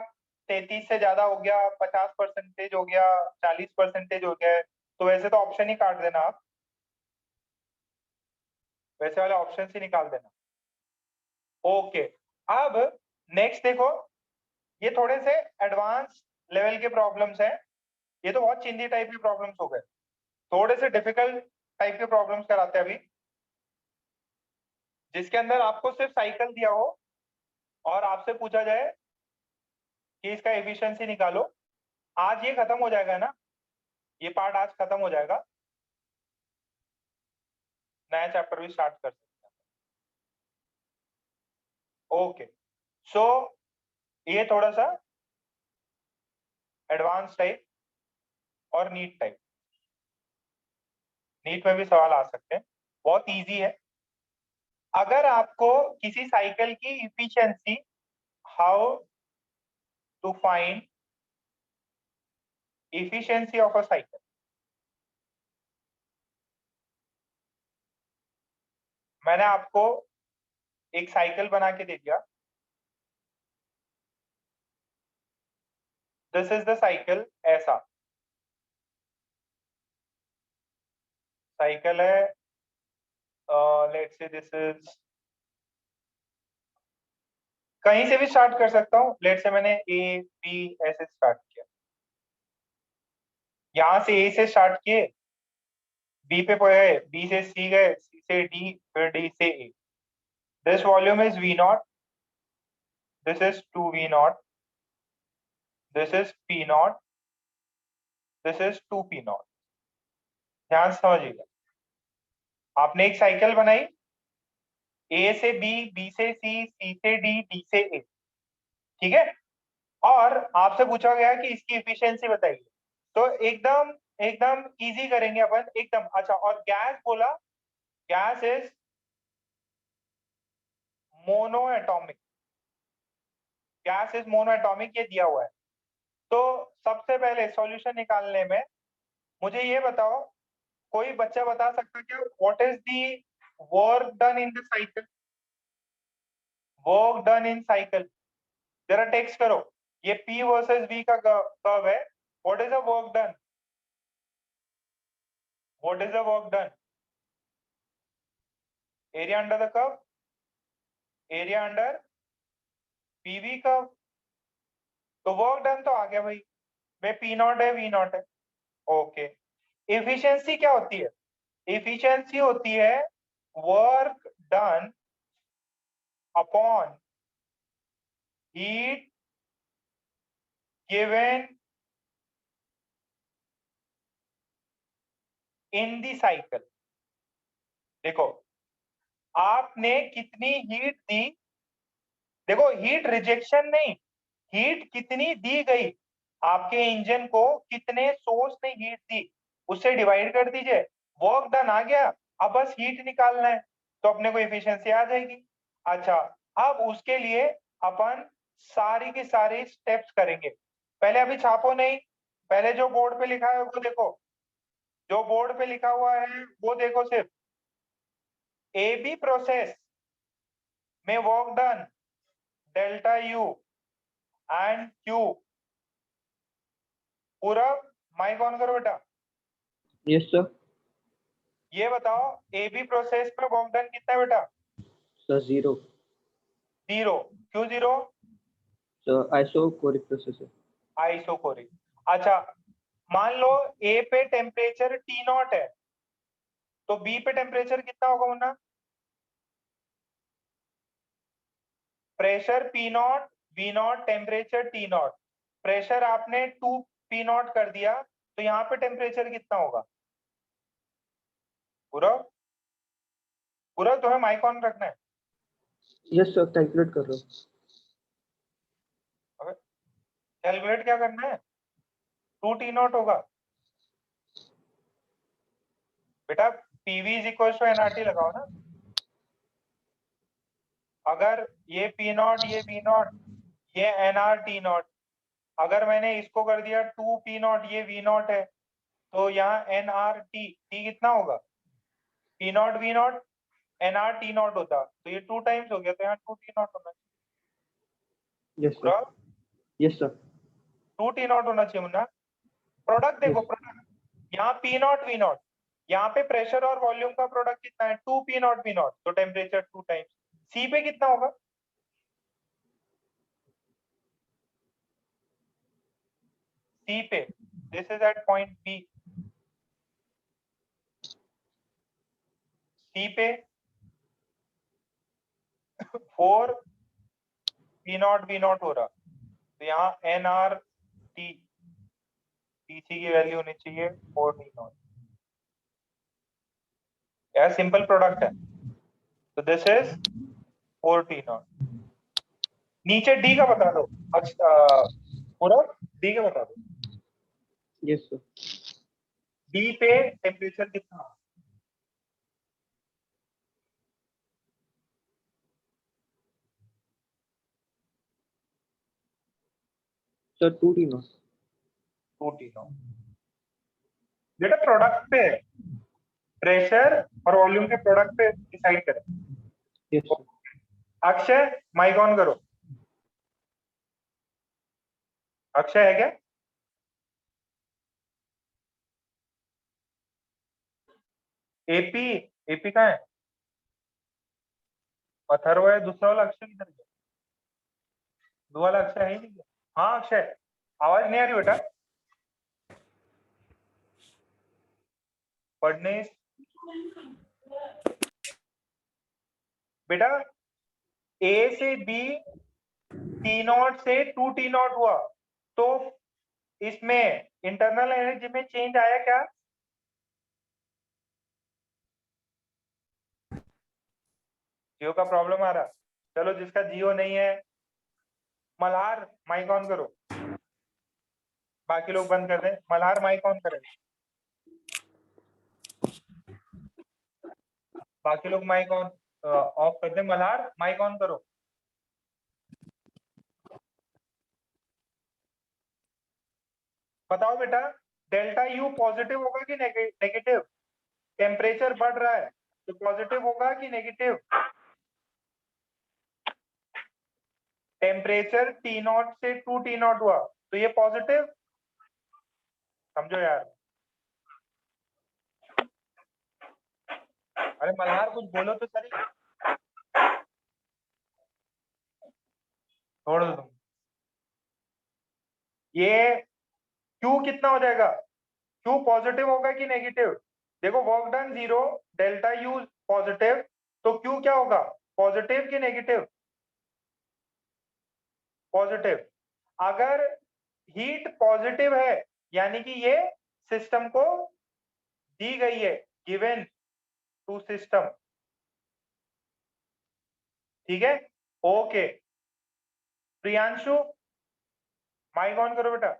33 से ज्यादा हो गया, 50% हो गया, 40% हो गया, तो वैसे तो ऑप्शन ही काट देना आप, वैसे वाले ऑप्शन ही निकाल देना। ओके, अब नेक्स्ट देखो, ये थोड़े से एडवांस लेवल के प्रॉब्लम्स हैं, ये तो बहुत चिंदी टाइप के प्रॉब्लम्स हो गए, थोड़े से डिफिकल्ट टाइप के प्रॉब्लम्स कराते हैं अभी, जिसके अंदर आपको सिर्फ साइकिल दिया हो और आपसे पूछा जाए कि इसका एफिशिएंसी निकालो। आज ये खत्म हो जाएगा ना, ये पार्ट आज खत्म हो जाएगा, नया चैप्टर भी स्टार्ट कर सकते हैं। ओके, सो ये थोड़ा सा एडवांस टाइप और नीट टाइप, नीट में भी सवाल आ सकते हैं, बहुत इजी है। अगर आपको किसी साइकिल की efficiency, how to find efficiency of a cycle, मैंने आपको एक साइकिल बना के दे दिया, दिस इज द साइकिल, ऐसा साइकिल है, लेट्स से दिस इज, कहीं से भी स्टार्ट कर सकता हूँ, लेट्स से मैंने ए बी ऐसे स्टार्ट किया, यहां से ए से स्टार्ट किए, बी पे गए, बी से सी गए, सी से डी, फिर डी से A, this volume is V naught, this is 2 V naught, this is P naught, this is 2P naught. ध्यान से समझिएगा, आपने एक साइकिल बनाई, ए से बी, बी से सी, सी से डी, डी से ए, ठीक है, और आपसे पूछा गया कि इसकी एफिशिएंसी बताइए, तो एकदम एकदम इजी करेंगे अपन एकदम। अच्छा, और गैस बोला, gas is mono atomic, gas is mono atomic, ये दिया हुआ है। तो सबसे पहले सॉल्यूशन निकालने में मुझे ये बताओ, कोई बच्चा बता सकता है क्या, what is the work done in the cycle, work done in cycle, जरा टेक्स्ट करो, ये P वर्सेस V का कर्व है, what is the work done, what is the work done, area under the curve, area under PV curve, तो work done तो आ गया भाई, में P नॉट है, V नॉट है। ओके, एफिशिएंसी क्या होती है, एफिशिएंसी होती है work done upon heat given in the cycle. देखो, आपने कितनी हीट दी, देखो हीट रिजेक्शन नहीं, हीट कितनी दी गई, आपके इंजन को कितने सोर्स ने हीट दी उससे डिवाइड कर दीजिए, वर्क डन आ गया। अब बस हीट निकालना है तो अपने को एफिशिएंसी आ जाएगी। अच्छा, अब उसके लिए अपन सारी की सारी स्टेप्स करेंगे। पहले अभी छापो नहीं, पहले जो बोर्ड पे लिखा है वो देखो, जो बोर्ड पे लिखा हुआ है वो देखो। सिर्फ ए बी प्रोसेस में work done delta U and Q. पूरा माइक ऑन करो बेटा। Yes, sir. ये बताओ ए बी प्रोसेस में वर्क डन कितना है बेटा? Sir, 0. 0। क्यों 0? So isochoric process. आइसोकोरिक। अच्छा, मान लो ए पे टेम्परेचर टी नॉट है तो बी पे टेम्परेचर कितना होगा मुन्ना? Pressure P not, V not, temperature T not. Pressure आपने 2 पी नॉट कर दिया तो यहाँ पे टेम्परेचर कितना होगा? पूरा पूरा तुम्हें माइक ऑन रखना है। Yes, sir. Calculate कर रहा हूँ. कैलकुलेट क्या करना है? 2 टी नॉट होगा बेटा। PV is equal to NRT लगाओ ना। अगर ये पी नॉट, ये वी नॉट, ये एनआर टी नॉट, अगर मैंने इसको कर दिया 2 पी नॉट, ये वी नॉट है, तो यहाँ एन आर टी, टी कितना होगा? P not V not N R T not होता तो ये 2 टाइम्स हो गया, तो यहाँ 2 टी नॉट होना चाहिए। Yes, sir. Yes, sir. 2 T not होना चाहिए मुन्ना। प्रोडक्ट देखो, Yes. प्रोडक्ट यहाँ पी नॉट वी नॉट, यहाँ पे प्रेशर और वॉल्यूम का प्रोडक्ट कितना है? 2 पी नॉट वी नॉट, तो टेम्परेचर 2 टाइम्स। सी पे कितना होगा? सी पे, this is at point B, C पे 4 पी नॉट वी नॉट हो रहा, तो यहाँ एन आर टी, टीसी की वैल्यू होनी चाहिए 4 टी नॉट। यह सिंपल प्रोडक्ट है, तो दिस इज 4 टी नॉट। नीचे डी का बता दो। अच्छा, पूरा डी का बता दो। Yes, sir. डी पे टेम्परेचर कितना? Sir, 2 T naught. 2 T not. बेटा प्रोडक्ट पे प्रेशर और वॉल्यूम के प्रोडक्ट पे डिसाइड करें। Yes, sir. Akshay mic on करो। अक्षय है क्या? एपी, एपी कहाँ है? अथर्व है, दूसरा वाला अक्षय किधर गया? दो वाला अक्षय है ही नहीं क्या? हाँ अक्षय, आवाज नहीं आ रही बेटा? पढ़ने बेटा, ए से बी टी नॉट से 2 टी नॉट हुआ, तो इसमें इंटरनल एनर्जी में चेंज आया क्या? जियो का प्रॉब्लम आ रहा? चलो जिसका जियो नहीं है, मल्हार माइक ऑन करो। बाकी लोग बंद कर दें, मल्हार माइक ऑन करें। बाकी लोग माइक ऑन ऑफ कर दें। मल्हार माइक ऑन करो। बताओ बेटा, डेल्टा यू पॉजिटिव होगा कि नेगेटिव? टेम्परेचर बढ़ रहा है तो पॉजिटिव होगा कि नेगेटिव? टेम्परेचर टी नॉट से 2 टी नॉट हुआ तो ये पॉजिटिव, समझो यार। अरे मल्हार कुछ बोलो तो सही। छोड़ दो तुम। ये क्यू कितना हो जाएगा? क्यू पॉजिटिव होगा कि नेगेटिव? देखो work done 0, delta U positive, तो क्यू क्या होगा? पॉजिटिव कि नेगेटिव? पॉजिटिव। अगर हीट पॉजिटिव है यानी कि ये सिस्टम को दी गई है, गिवन टू सिस्टम। ठीक है, ओके। प्रियांशु माइक ऑन करो बेटा।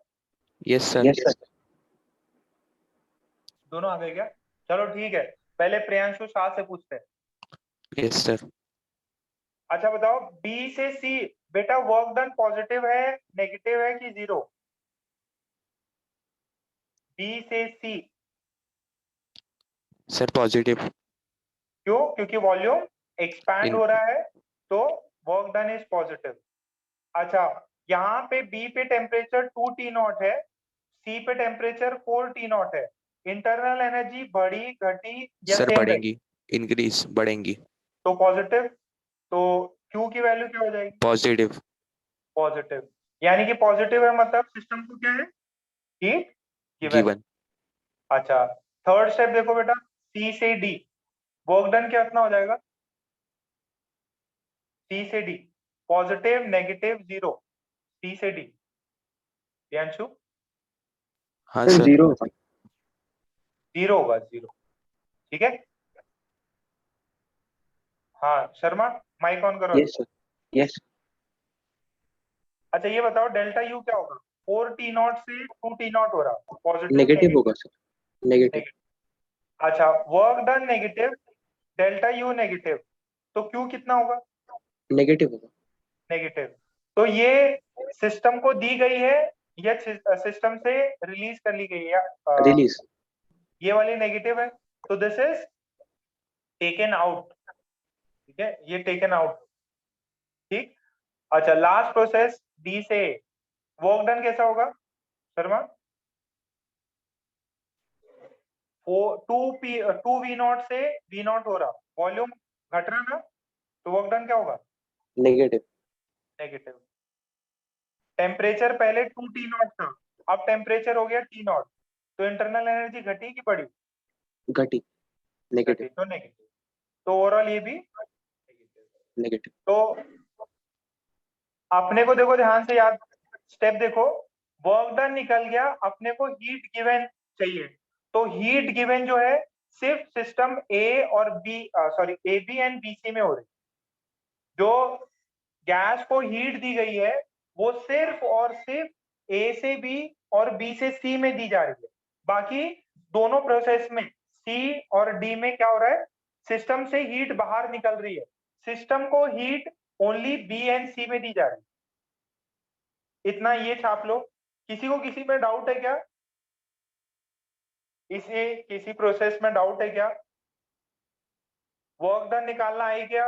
Yes sir. दोनों आ गए क्या? चलो ठीक है, पहले प्रियांशु शाह से पूछते हैं। Yes sir. अच्छा बताओ, बी से सी बेटा वर्क डन पॉजिटिव है नेगेटिव है कि जीरो? बी से सी। Sir positive. क्यों? क्योंकि वॉल्यूम एक्सपैंड इन हो रहा है, तो वर्क डन इज पॉजिटिव। अच्छा, यहाँ पे बी पे टेम्परेचर 2 टी नॉट है, सी पे टेम्परेचर 4 टी नॉट है, इंटरनल एनर्जी बढ़ी घटी या सर सेम रही? बढ़ेंगी, इंक्रीज बढ़ेंगी। तो पॉजिटिव, तो क्यू की वैल्यू क्या हो जाएगी? पॉजिटिव। पॉजिटिव, यानी कि पॉजिटिव है मतलब सिस्टम को क्या है? हीट गिवन है। गिवन। अच्छा, थर्ड स्टेप देखो बेटा, सी से डी वर्क डन कितना हो जाएगा? सी से डी पॉजिटिव नेगेटिव जीरो, सी से डी। प्रियांशु? हाँ सर। जीरो होगा, जीरो। ठीक है। हाँ शर्मा, माइक ऑन करो। Yes sir. यस। अच्छा ये बताओ, डेल्टा यू क्या होगा? 4 टी नॉट से 2 टी नॉट हो रहा, पॉजिटिव नेगेटिव नेगेटिव? होगा सर। नेगेटिव। अच्छा, work done negative, delta U negative, तो क्यू कितना होगा? नेगेटिव होगा। नेगेटिव। तो ये सिस्टम को दी गई है या सिस्टम से रिलीज कर ली गई है? रिलीज। ये वाली नेगेटिव है, तो दिस इज टेकन आउट। ठीक है, ये टेकन आउट। ठीक। अच्छा, लास्ट प्रोसेस डी से वर्क डन कैसा होगा शर्मा? 2 वी नॉट से वी नॉट हो रहा, वॉल्यूम घट रहा ना, तो वर्क डन क्या होगा? नेगेटिव। नेगेटिव। टेम्परेचर पहले 2 टी नॉट था, अब टेम्परेचर हो गया टी नॉट, तो इंटरनल एनर्जी घटी कि बढ़ी? घटी। नेगेटिव। घटी, तो नेगेटिव। तो ओवरऑल ये भी नेगेटिव। नेगेटिव। तो अपने को देखो ध्यान से याद, स्टेप देखो, वर्क डन निकल गया, अपने को हीट गिवन चाहिए, तो हीट गिवन जो है सिर्फ सिस्टम ए और B, sorry A B and B C में हो रही। जो गैस को हीट दी गई है वो सिर्फ और सिर्फ ए से बी और बी से सी में दी जा रही है। बाकी दोनों प्रोसेस में सी और डी में क्या हो रहा है? सिस्टम से हीट बाहर निकल रही है, सिस्टम को हीट ओनली बी एंड सी में दी जा रही है। इतना ये छाप लो। किसी को किसी में डाउट है क्या? इसे किसी प्रोसेस में डाउट है क्या? वर्क डन निकालना है क्या?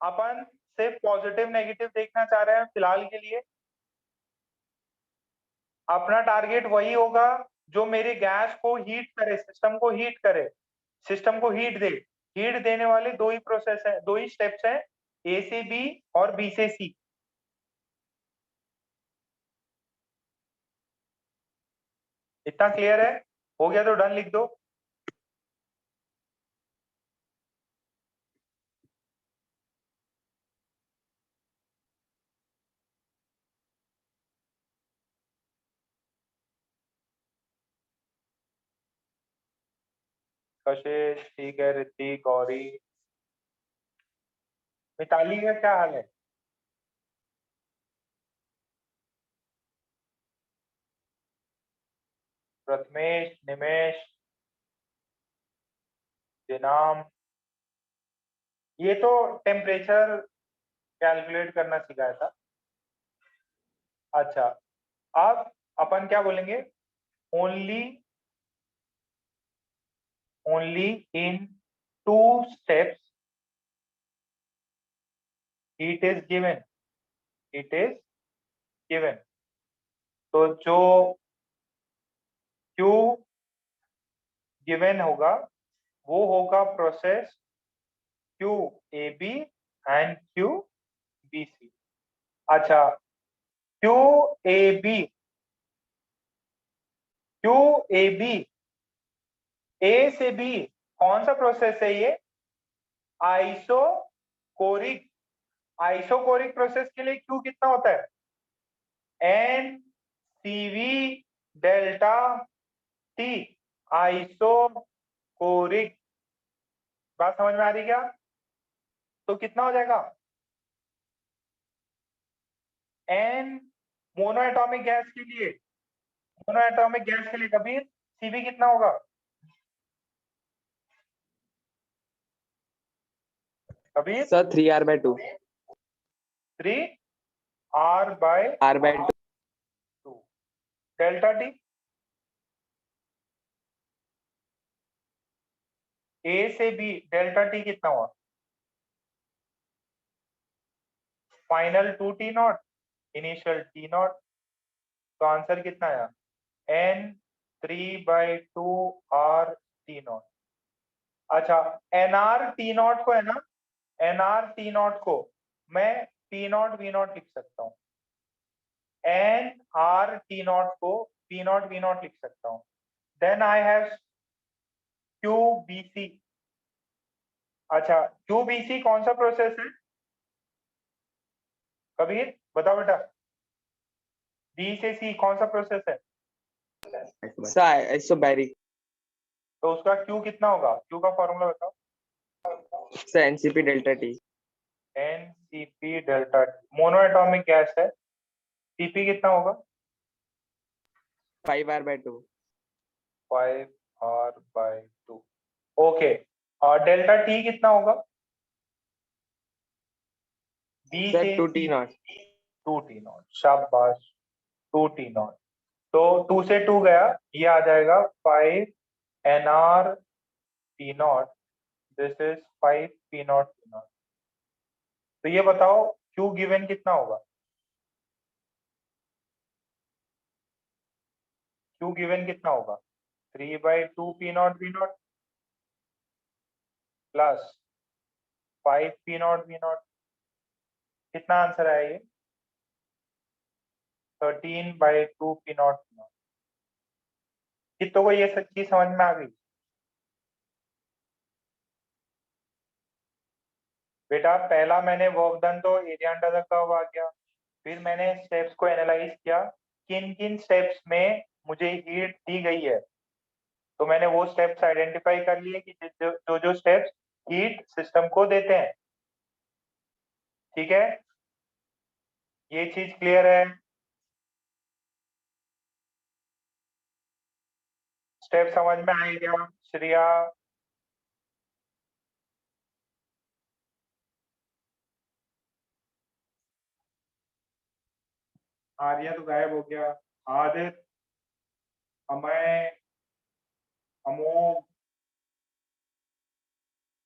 अपन सिर्फ पॉजिटिव नेगेटिव देखना चाह रहे हैं फिलहाल के लिए। अपना टारगेट वही होगा जो मेरे गैस को हीट करे, सिस्टम को हीट करे, सिस्टम को हीट दे। हीट देने वाले दो ही प्रोसेस है, दो ही स्टेप्स हैं, ए से बी और बी से सी। इतना क्लियर है? हो गया तो डन लिख दो। कशिश ठीक है, ऋतिक, गौरी, मिताली का क्या हाल है? प्रथमेश, निमेश, दिनाम, ये तो टेम्परेचर कैलकुलेट करना सिखाया था। अच्छा, अब अपन क्या बोलेंगे? Only in 2 steps heat is given, heat is given। तो जो Q given होगा वो होगा प्रोसेस QAB एंड QBC। अच्छा, QAB A से B कौन सा प्रोसेस है ये? आइसोकोरिक। आइसोकोरिक प्रोसेस के लिए Q कितना होता है? NCV delta T। आइसोकोरिक। बात समझ में आ रही क्या? तो कितना हो जाएगा? मोनोएटॉमिक गैस के लिए, मोनोएटॉमिक गैस के लिए कबीर सीवी कितना होगा? Kabir sir 3r/2 3r/2 delta T A से बी डेल्टा टी कितना हुआ? Final 2t not, initial t not, तो आंसर कितना आया? n 3/2 r t not. अच्छा nr t नॉट को है ना, nr t नॉट को मैं p नॉट v नॉट लिख सकता हूँ, nr t नॉट को p नॉट v नॉट लिख सकता हूँ। Then I have qbc। अच्छा qbc कौन सा प्रोसेस है कबीर, बताओ बेटा, बी से सी कौन सा प्रोसेस है? Sir isobaric. तो उसका Q कितना होगा? Q का फॉर्मूला बताओ। Sir NCP delta T. NCP delta T, monoatomic gas है, Cp कितना होगा? 5r/2 5r/2। ओके, और डेल्टा टी कितना होगा? बी सर से 2t नॉट 2t नॉट, शाबाश 2t नॉट। तो 2 से 2 गया, ये आ जाएगा 5 nr t not, this is 5 p not t not. तो ये बताओ Q गिवन कितना होगा? Q गिवन कितना होगा? 3/2 p not v not plus 5 p not v not, कितना आंसर आया ये? 13/2 p नॉट v नॉट। कितनों को ये सब चीज समझ में आ गई? बेटा पहला मैंने वर्क डन तो एरिया अंडर द कर्व आ गया, फिर मैंने स्टेप्स को एनालाइज किया, किन किन स्टेप्स में मुझे हीट दी गई है, तो मैंने वो स्टेप्स आइडेंटिफाई कर लिए कि जो जो स्टेप्स हीट सिस्टम को देते हैं। ठीक है, ये चीज क्लियर है? स्टेप समझ में आई क्या श्रेया? आर्या तो गायब हो गया, आदित्य, अमय, अमोघ,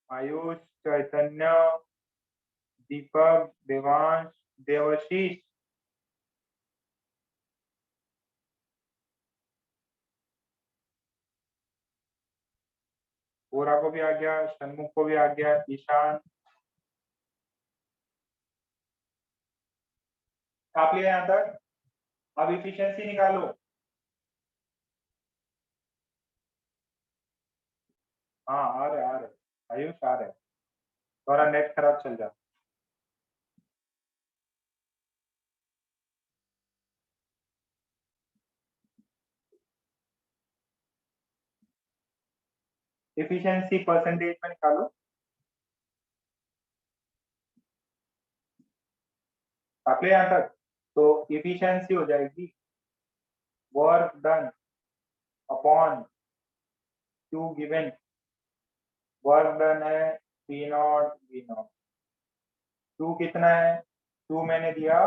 आयुष, चैतन्य, दीपक, देवांश, देवशीष, गोरा को भी आ गया, शनमुख को भी आ गया, ईशान, आप लिया यहाँ तक। अब इफिशिएंसी निकालो। हाँ आ रहे आयुष आ रहे, थोड़ा नेट खराब चल रहा। इफिशिएंसी परसेंटेज में निकालो, आप ले यहाँ तक। तो इफिशिएंसी हो जाएगी work done upon Q given, work done है P not V not, Q कितना है? Q मैंने दिया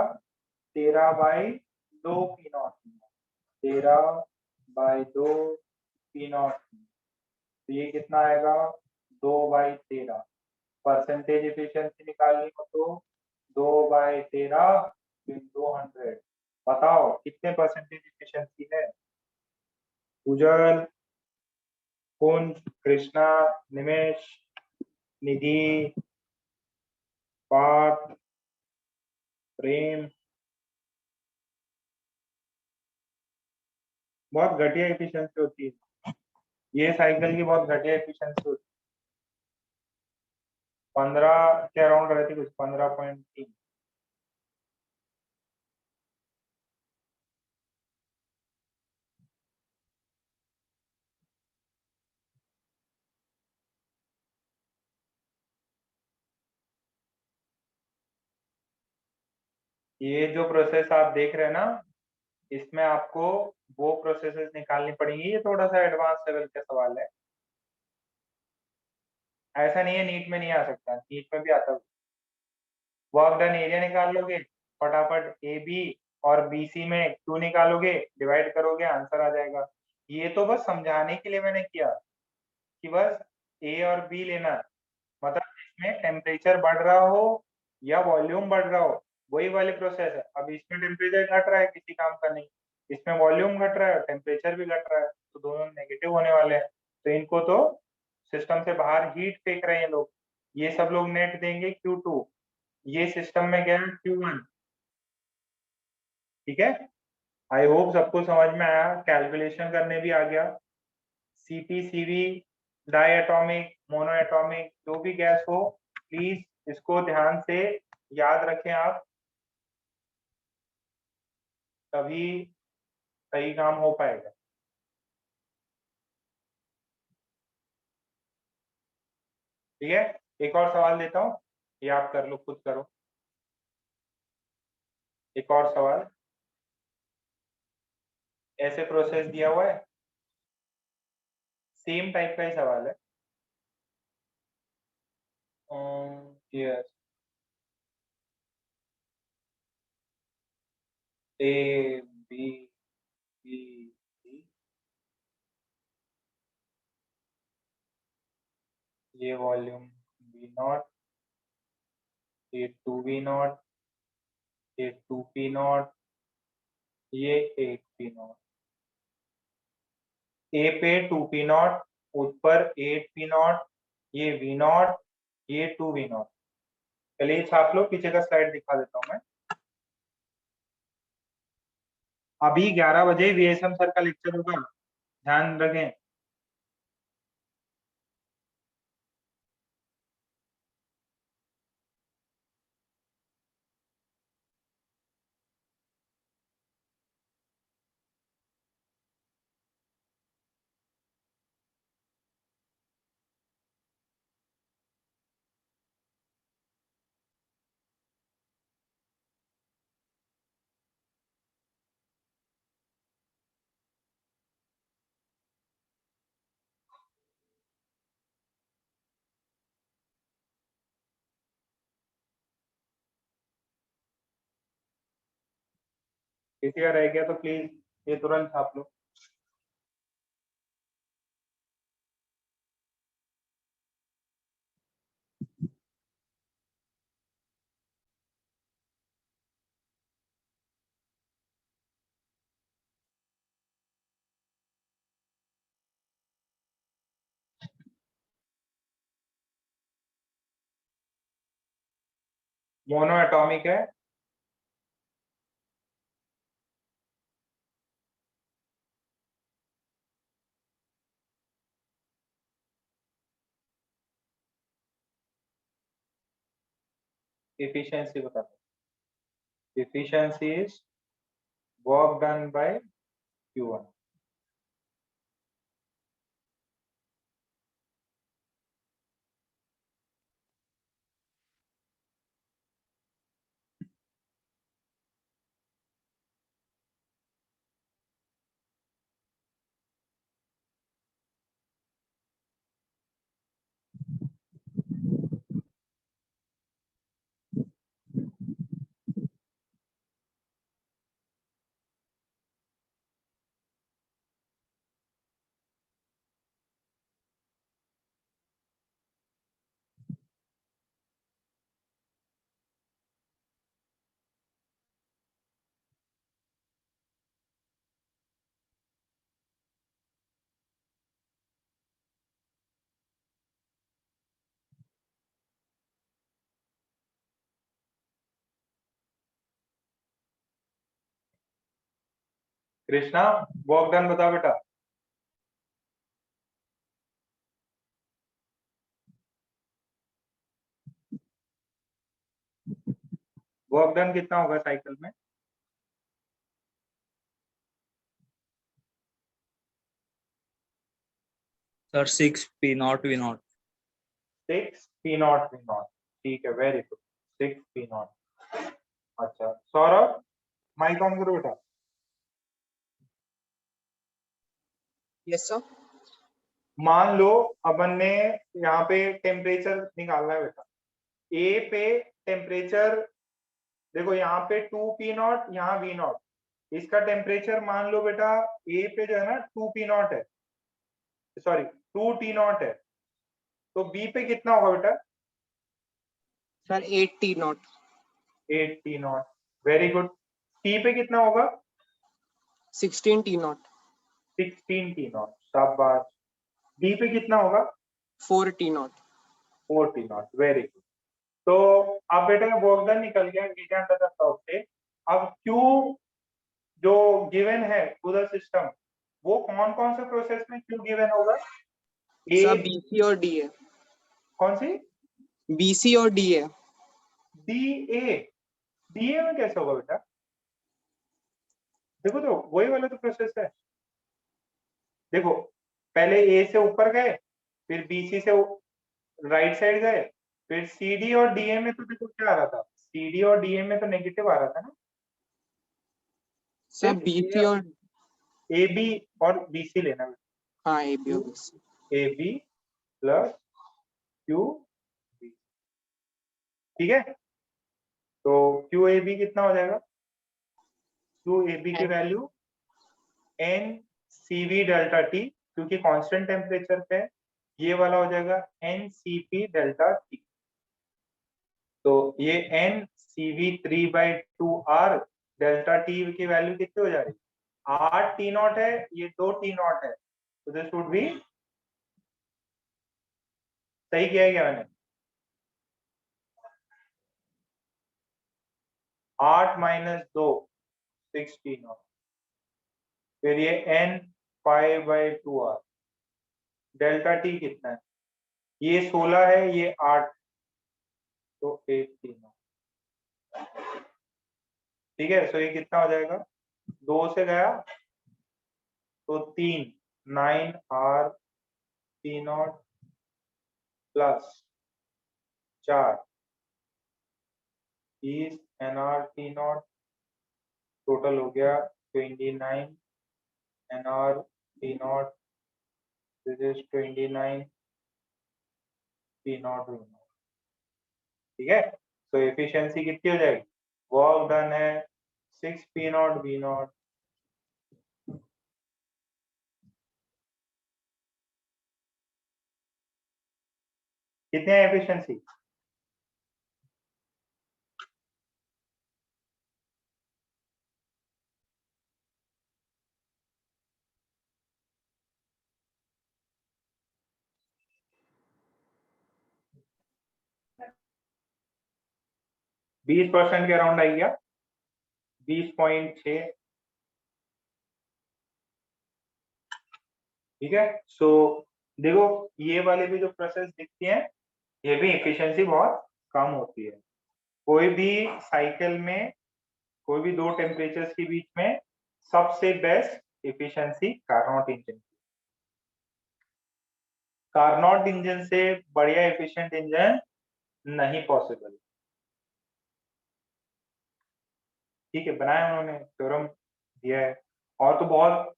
13/2 P नॉट, 13/2 P नॉट, तो ये कितना आएगा? 2/13। परसेंटेज इफिशिएंसी निकालनी हो तो 2/13 into 100, बताओ कितने परसेंटेज इफिशिएंसी है? उज्जवल, कुंज, कृष्णा, निमेश, निधि, पार्थ, प्रेम, बहुत घटिया एफिशिएंसी होती है ये साइकिल की, बहुत घटिया एफिशिएंसी होती है, 15 के अराउंड रहती है कुछ, 15.3। ये जो प्रोसेस आप देख रहे हैं ना, इसमें आपको वो प्रोसेसेस निकालनी पड़ेंगी। ये थोड़ा सा एडवांस लेवल का सवाल है, ऐसा नहीं है नीट में नहीं आ सकता, नीट में भी आता है। वर्क डन एरिया निकाल लोगे फटाफट, ए बी और बी सी में क्यू निकालोगे, डिवाइड करोगे, आंसर आ जाएगा। ये तो बस समझाने के लिए मैंने किया कि बस ए और बी लेना, मतलब इसमें टेम्परेचर बढ़ रहा हो या वॉल्यूम बढ़ रहा हो, वही वाली प्रोसेस है। अब इसमें टेम्परेचर घट रहा है, किसी काम का नहीं, इसमें वॉल्यूम घट रहा है, टेम्परेचर भी घट रहा है, तो दोनों नेगेटिव होने वाले हैं। तो इनको तो सिस्टम से बाहर हीट फेंक रहे हैं लोग, ये सब लोग नेट देंगे Q2, ये सिस्टम में गया Q1। ठीक है, आई होप सबको समझ में आया, कैलकुलेशन करने भी आ गया। CP CV diatomic monoatomic जो भी गैस हो, प्लीज इसको ध्यान से याद रखें आप, तभी सही काम हो पाएगा। ठीक है, एक और सवाल देता हूँ, ये आप कर लो, खुद करो। एक और सवाल, ऐसे प्रोसेस दिया हुआ है, सेम टाइप का ही सवाल है। Yes, A B C D, ये वॉल्यूम V0, ये 2V0, ये 2P0, ये 8P0, ए पे 2P0, ऊपर 8P0, ये V0, ये 2V0। चलिए छाप लो, पीछे का स्लाइड दिखा देता हूँ मैं। अभी 11 बजे VSM सर का लेक्चर होगा, ध्यान रखें। किसी का रह गया तो प्लीज ये तुरंत छाप लो। मोनो एटॉमिक है, efficiency बता दो। Efficiency is work done by Q1। Krishna, work done बता बेटा। वर्क डन कितना होगा साइकिल में? Sir 6P0 V0। 6P0 V0, ठीक है, वेरी गुड, 6P0। अच्छा सौरभ, माइक ऑन करो बेटा। Yes sir. मान लो अपन ने यहाँ पे टेम्परेचर निकालना है बेटा, ए पे टेम्परेचर देखो, यहाँ पे 2P0, यहाँ V0, इसका टेम्परेचर मान लो बेटा ए पे जो है ना 2P0 है, सॉरी 2T0 है, तो बी पे कितना होगा बेटा? Sir 8T0। 8T0, very good. T पे कितना होगा? 16T0। 16T0, शाबाश। डी पे कितना होगा? 4T0। 4T0, very good. तो अब बेटा वर्क डन निकल गया गिवन अंडर द कर्व से। अब क्यू जो गिवन है टू द सिस्टम, वो कौन कौन से प्रोसेस में क्यू गिवन होगा? सर ए, BC और D है। कौन सी? BC और D है। DA, DA में कैसे होगा बेटा? देखो तो वही वाला तो प्रोसेस है। देखो पहले ए से ऊपर गए, फिर BC से राइट साइड गए, फिर CD और DA में तो देखो क्या आ रहा था, CD और DA में तो नेगेटिव आ रहा था ना। सर BC और AB और BC लेना है। हाँ AB और BC। AB प्लस QB, ठीक है। तो QAB कितना हो जाएगा? QAB की वैल्यू NCV डेल्टा T, क्योंकि कांस्टेंट टेम्परेचर पे है, ये वाला हो जाएगा NCP डेल्टा T। तो ये NCV3/2R डेल्टा T की वैल्यू कितनी हो जाएगी? 8T0 है, ये 2T0 है, तो दिस वुड बी, सही किया है क्या मैंने? 8 - 2 6T0, फिर ये N5/2R डेल्टा T कितना है? ये 16 है, ये 8, तो 8T0, ठीक है। सो ये कितना हो जाएगा? 2 से गया तो 3, 9R plus 4 is NR total हो गया 29 NR, this is 29 T0, ठीक है। तो एफिशिएंसी कितनी हो जाएगी? वर्क डन है 6P0 V0, कितने है एफिशिएंसी? बीस % के अराउंड आई गया, 20.6, ठीक है। सो देखो ये वाले भी जो प्रोसेस दिखती हैं, ये भी एफिशिएंसी बहुत कम होती है। कोई भी साइकिल में, कोई भी दो टेम्परेचर्स के बीच में सबसे best efficiency Carnot engine, Carnot engine से बढ़िया एफिशिएंट इंजन नहीं पॉसिबल, ठीक है। बनाया उन्होंने, थ्योरम दिया है, और तो बहुत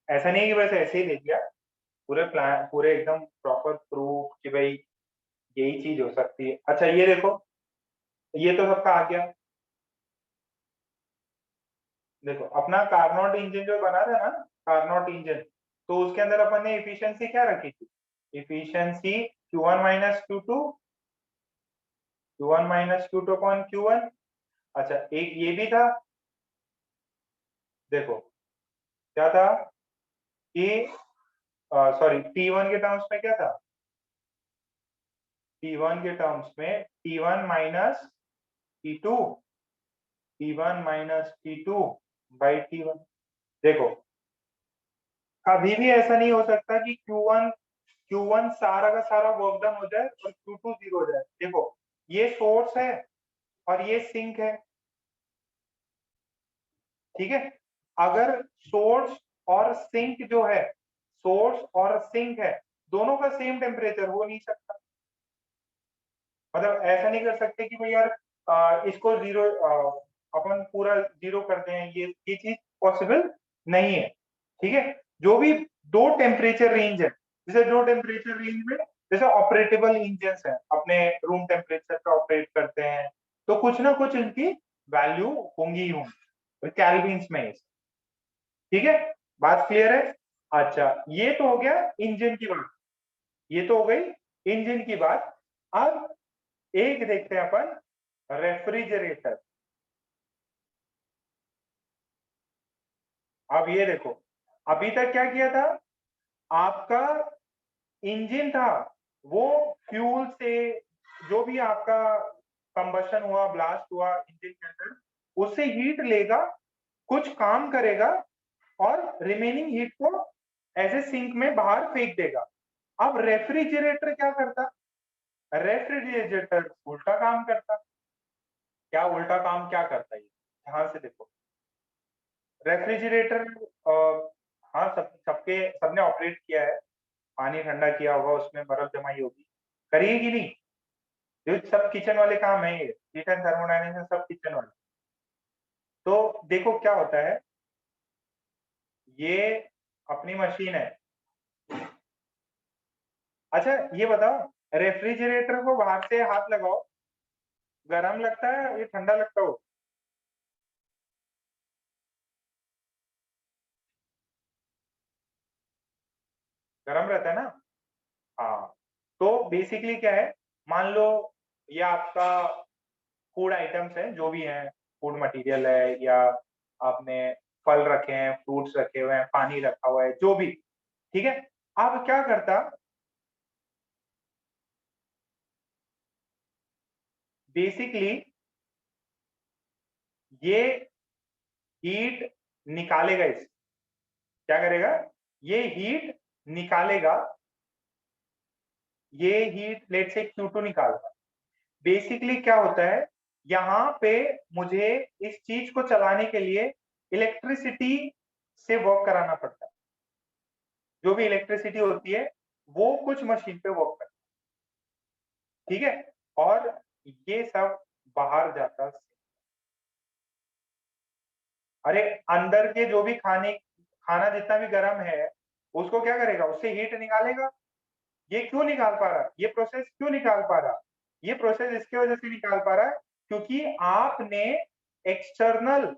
ऐसा नहीं है कि बस ऐसे ही दे दिया, पूरे प्लान, पूरे एकदम प्रॉपर प्रूफ कि भाई यही चीज हो सकती है। अच्छा ये देखो, ये तो सबका आ गया। देखो अपना कार्नोट इंजन जो बना था ना, कार्नोट इंजन, तो उसके अंदर अपन ने एफिशिएंसी क्या रखी थी? Efficiency Q1 - Q2, Q1 - Q2 upon Q1। अच्छा एक ये भी था, देखो क्या था कि सॉरी T1 के टर्म्स में क्या था? T1 के टर्म्स में T1 - T2, T1 - T2 by T1। देखो कभी भी ऐसा नहीं हो सकता कि Q1 सारा का सारा वर्क डन हो जाए और Q2 0 हो जाए। देखो ये सोर्स है और ये सिंक है, ठीक है। अगर सोर्स और सिंक जो है, सोर्स और सिंक है, दोनों का सेम टेम्परेचर हो नहीं सकता। मतलब ऐसा नहीं कर सकते कि भाई यार इसको जीरो अपन पूरा जीरो कर दें, ये चीज पॉसिबल नहीं है, ठीक है। जो भी दो टेम्परेचर रेंज है, जैसे दो टेम्परेचर रेंज में जैसे ऑपरेटेबल इंजन है, अपने रूम टेम्परेचर पे ऑपरेट करते हैं, तो कुछ ना कुछ इनकी वैल्यू होंगी ही होंगी केल्विन्स में। ठीक है, बात क्लियर है? अच्छा, ये तो हो गया इंजन की बात, ये तो हो गई इंजन की बात। अब एक देखते हैं अपन रेफ्रिजरेटर। अब ये देखो, अभी तक क्या किया था, आपका इंजन था वो फ्यूल से जो भी आपका कंबशन हुआ, ब्लास्ट हुआ इंजन के अंदर, उससे हीट लेगा, कुछ काम करेगा और रिमेनिंग हीट को ऐसे सिंक में बाहर फेंक देगा। अब रेफ्रिजरेटर क्या करता? रेफ्रिजरेटर उल्टा काम करता। क्या उल्टा काम क्या करता है? ध्यान से देखो, रेफ्रिजरेटर हाँ सबने ऑपरेट किया है, पानी ठंडा किया होगा, उसमें बर्फ जमाई होगी, करिए कि नहीं? ये सब किचन वाले काम है, ये हीट एंड थर्मोडायनेमिक्स सब किचन वाले। तो देखो क्या होता है, ये अपनी मशीन है। अच्छा ये बताओ, रेफ्रिजरेटर को बाहर से हाथ लगाओ, गर्म लगता है ये ठंडा लगता हो? गर्म रहता है ना? हाँ, तो बेसिकली क्या है, मान लो ये आपका फूड आइटम्स है, जो भी है, फूड मटेरियल है, या आपने फल रखे हैं, फ्रूट्स रखे हुए हैं, पानी रखा हुआ है, जो भी, ठीक है। अब क्या करता, बेसिकली ये हीट निकालेगा, इस क्या करेगा, ये हीट निकालेगा, ये हीट लेट से Q2 निकालता। बेसिकली क्या होता है, यहाँ पे मुझे इस चीज को चलाने के लिए इलेक्ट्रिसिटी से वर्क कराना पड़ता है। जो भी इलेक्ट्रिसिटी होती है वो कुछ मशीन पे वर्क करता है, ठीक है, और ये सब बाहर जाता है। अरे अंदर के जो भी खाना जितना भी गर्म है, उसको क्या करेगा, उससे हीट निकालेगा। ये क्यों निकाल पा रहा है, ये प्रोसेस क्यों निकाल पा रहा, ये प्रोसेस इसके वजह से निकाल पा रहा है क्योंकि आपने एक्सटर्नल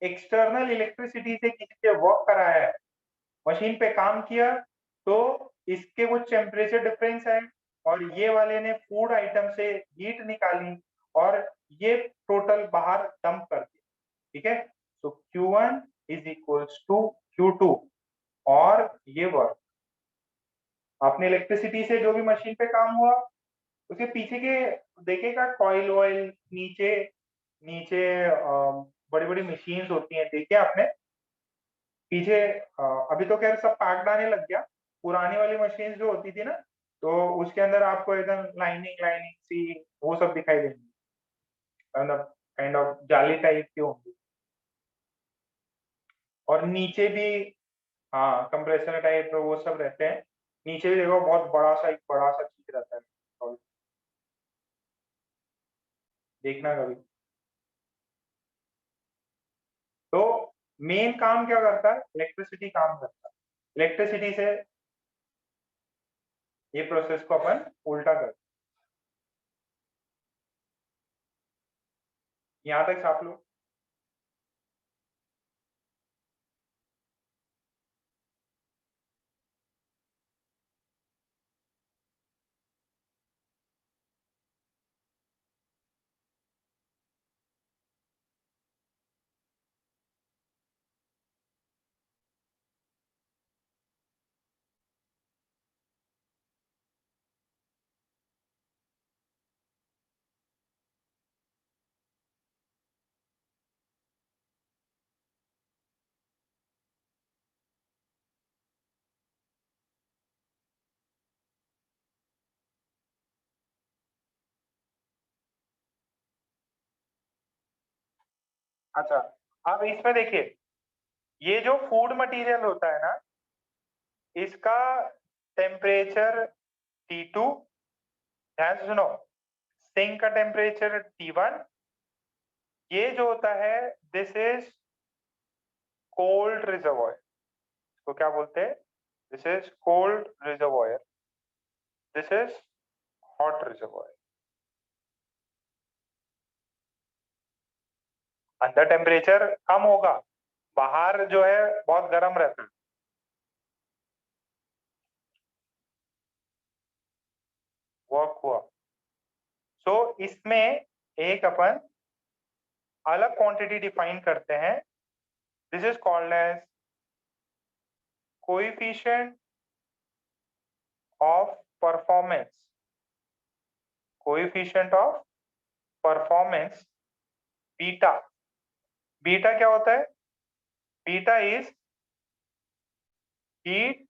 एक्सटर्नल इलेक्ट्रिसिटी से किसी पे वर्क कराया है, मशीन पे काम किया, तो इसके कुछ टेम्परेचर डिफरेंस है, और ये वाले ने फूड आइटम से हीट निकाली और ये टोटल बाहर डंप कर दिया। ठीक है, तो Q1 is equals to Q2, और ये वर्क आपने इलेक्ट्रिसिटी से जो भी मशीन पे काम हुआ, उसके पीछे के देखेगा कॉइल वॉइल, नीचे नीचे बड़ी बड़ी मशीन्स होती हैं, देखे आपने पीछे? अभी तो खैर सब पैक्ड आने लग गया, पुरानी वाली मशीन जो होती थी ना, तो उसके अंदर आपको एकदम लाइनिंग लाइनिंग सी वो सब दिखाई देंगी, मतलब काइंड ऑफ जाली टाइप की होंगी, और नीचे भी हाँ कंप्रेसर टाइप वो सब रहते हैं। नीचे भी देखो बहुत एक बड़ा सा चीज रहता है, और देखना कभी। तो मेन काम क्या करता है, इलेक्ट्रिसिटी काम करता है, इलेक्ट्रिसिटी से ये प्रोसेस को अपन उल्टा करते, यहाँ तक छाप लो। अच्छा, अब इसमें देखिए, ये जो फूड मटेरियल होता है ना, इसका टेम्परेचर T2, ध्यान से सुनो, सिंक का टेम्परेचर T1, ये जो होता है दिस इज कोल्ड रिजर्वॉयर, इसको क्या बोलते हैं, This is cold reservoir. This is hot reservoir. अंदर टेम्परेचर कम होगा, बाहर जो है बहुत गर्म रहता है। वर्क हुआ। सो इसमें एक अपन अलग क्वांटिटी डिफाइन करते हैं। This is called as coefficient of performance. Coefficient of performance beta. Beta क्या होता है? Beta is heat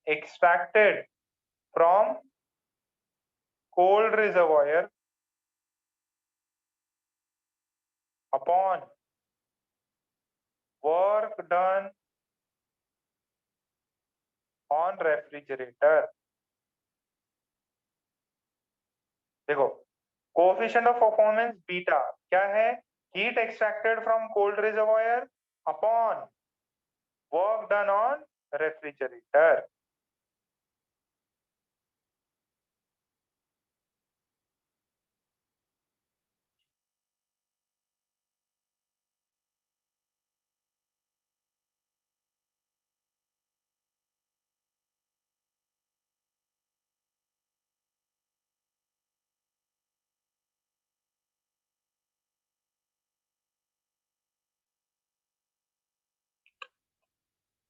extracted from cold reservoir upon work done on refrigerator. देखो, कोएफिशिएंट ऑफ परफॉर्मेंस बीटा क्या है? Heat extracted from cold reservoir upon work done on refrigerator.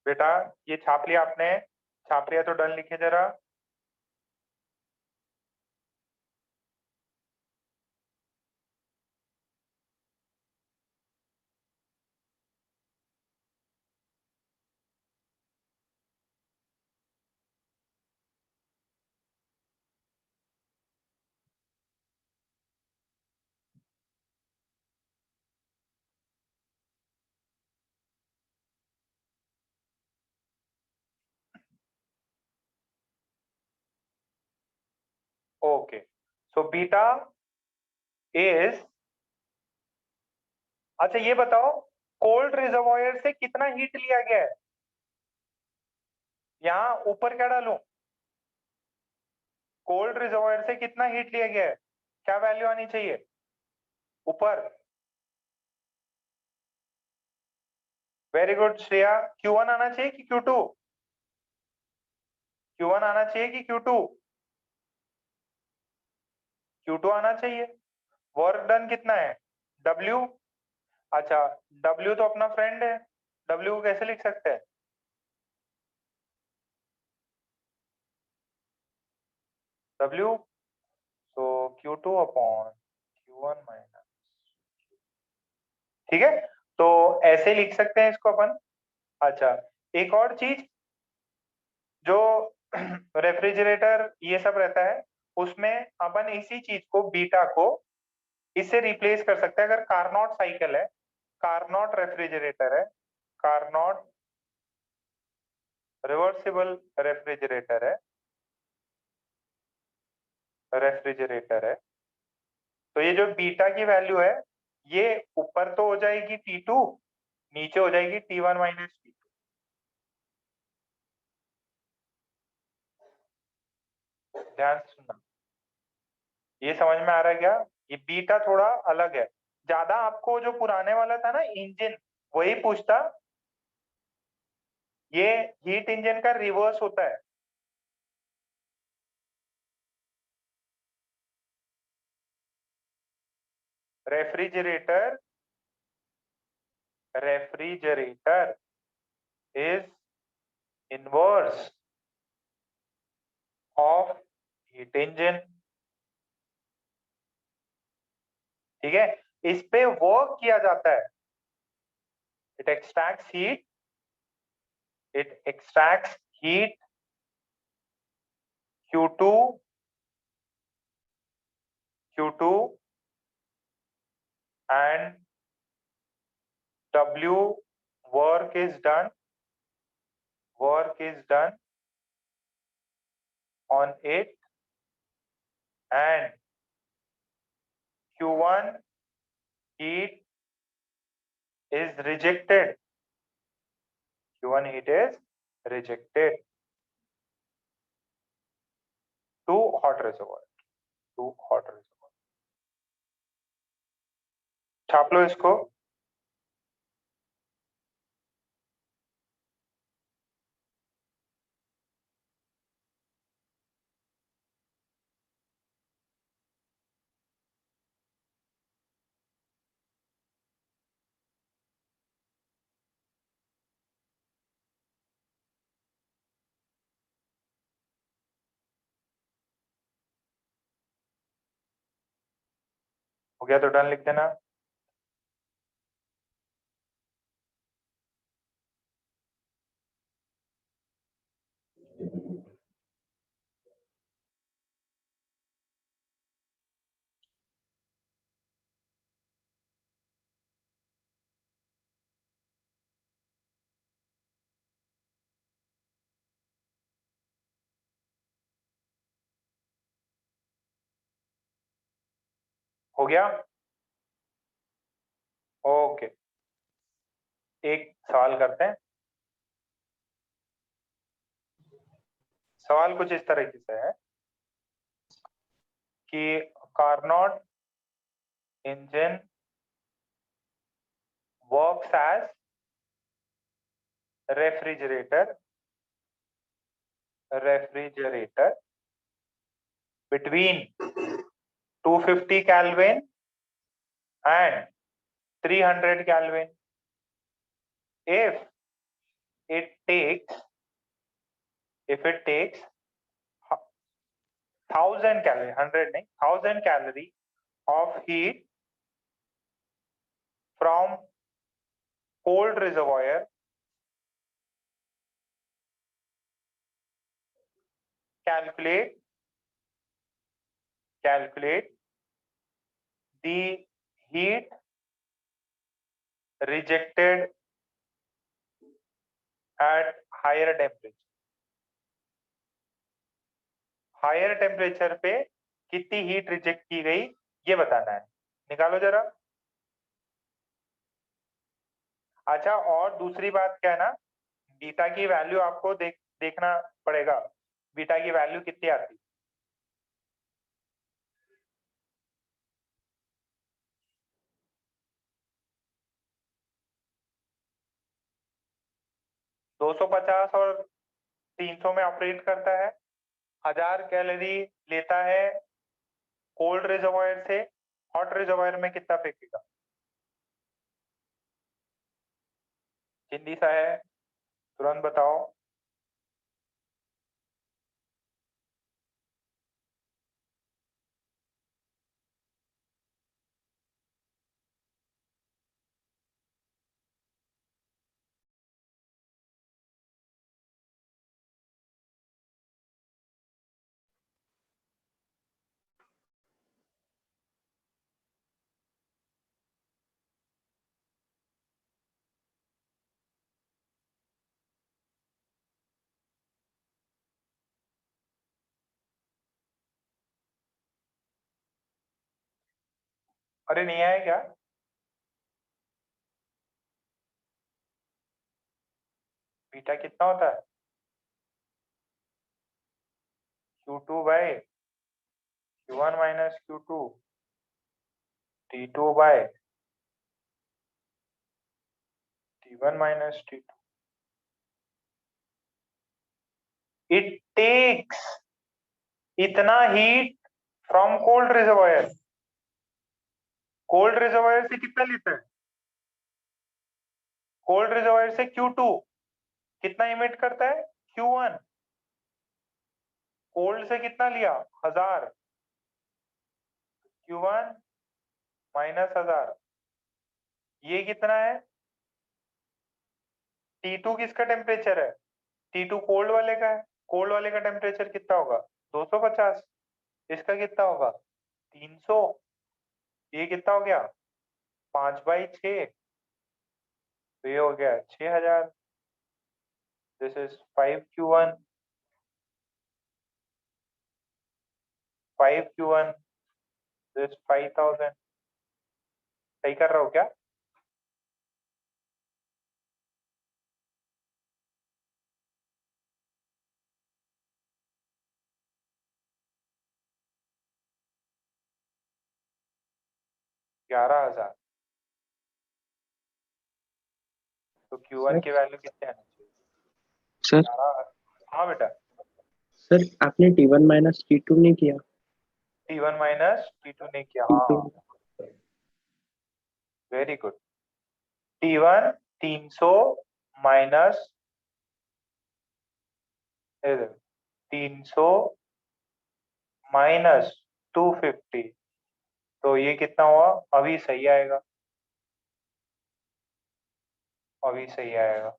बेटा ये छाप लिया आपने? छाप लिया तो डन लिखे जरा। ओके, सो बीटा इज, अच्छा ये बताओ कोल्ड रिजर्वायर से कितना हीट लिया गया है? यहां ऊपर क्या डालूं? कोल्ड रिजर्वायर से कितना हीट लिया गया है? क्या वैल्यू आनी चाहिए ऊपर? Very good Shreya. Q1 आना चाहिए कि Q2? Q1 आना चाहिए कि Q2? Q2 आना चाहिए। वर्क डन कितना है? W। अच्छा, W तो अपना फ्रेंड है, W को कैसे लिख सकते हैं? W, so Q2 upon Q1 minus. ठीक है, तो ऐसे लिख सकते हैं इसको अपन। अच्छा, एक और चीज, जो रेफ्रिजरेटर ये सब रहता है उसमें अपन इसी चीज को, बीटा को इससे रिप्लेस कर सकते हैं। अगर कार्नोट साइकिल है, कार्नोट रेफ्रिजरेटर है, कार्नोट रिवर्सिबल रेफ्रिजरेटर है, तो ये जो बीटा की वैल्यू है ये ऊपर तो हो जाएगी T2, नीचे हो जाएगी T1 माइनस T2। ध्यान से सुनना, ये समझ में आ रहा है क्या? ये बीटा थोड़ा अलग है। ज्यादा आपको जो पुराने वाला था ना इंजन, वही पूछता। ये हीट इंजन का रिवर्स होता है। Refrigerator is inverse of heat engine. ठीक है, इस पे वर्क किया जाता है। It extracts heat Q2 and W work is done on it, and Q1 heat is rejected Q1 heat is rejected to hot reservoir. छाप लो इसको। हो गया तो डन लिख देना। हो गया। ओके, एक सवाल करते हैं। सवाल कुछ इस तरीके से है कि Carnot engine works as refrigerator between 250 Kelvin and 300 Kelvin. If it takes 1000 calorie, 100 नहीं, 1000 calorie of heat from cold reservoir, calculate the heat rejected at higher temperature. Higher temperature पे कितनी हीट रिजेक्ट की गई ये बताना है। निकालो जरा। अच्छा, और दूसरी बात क्या है ना, बीटा की वैल्यू आपको देखना पड़ेगा, बीटा की वैल्यू कितनी आती। दो 250 और 300 में ऑपरेट करता है, 1000 कैलोरी लेता है कोल्ड रिजर्वायर से, हॉट रिजर्वायर में कितना फेंकेगा। हिंदी सा है, तुरंत बताओ। अरे नहीं आया क्या। बीटा कितना होता है, Q2 by Q1 minus Q2 T2 by T1 minus T2। It takes इतना heat from cold reservoir. Cold reservoir से कितना लेता है, कोल्ड रिजर्वायर से Q2 कितना इमिट करता है, Q1। कोल्ड से कितना लिया, 1000, Q1 माइनस 1000, ये कितना है। T2 किसका टेम्परेचर है, T2 कोल्ड वाले का है, कोल्ड वाले का टेम्परेचर कितना होगा 250, इसका कितना होगा 300, ये कितना हो गया 5/6, तो ये हो गया 6000। This is 5Q1, 5Q1, this 5000। सही कर रहा हूँ क्या। 11,000। तो Q1 की वैल्यू कितने आनी चाहिए? सर 11,000। हाँ बेटा, सर आपने T1 माइनस T2 नहीं किया। T1 माइनस T2 ने किया। T2 हाँ, very good. T1 300 minus 300 minus 250, तो ये कितना हुआ? अभी सही आएगा, अभी सही आएगा।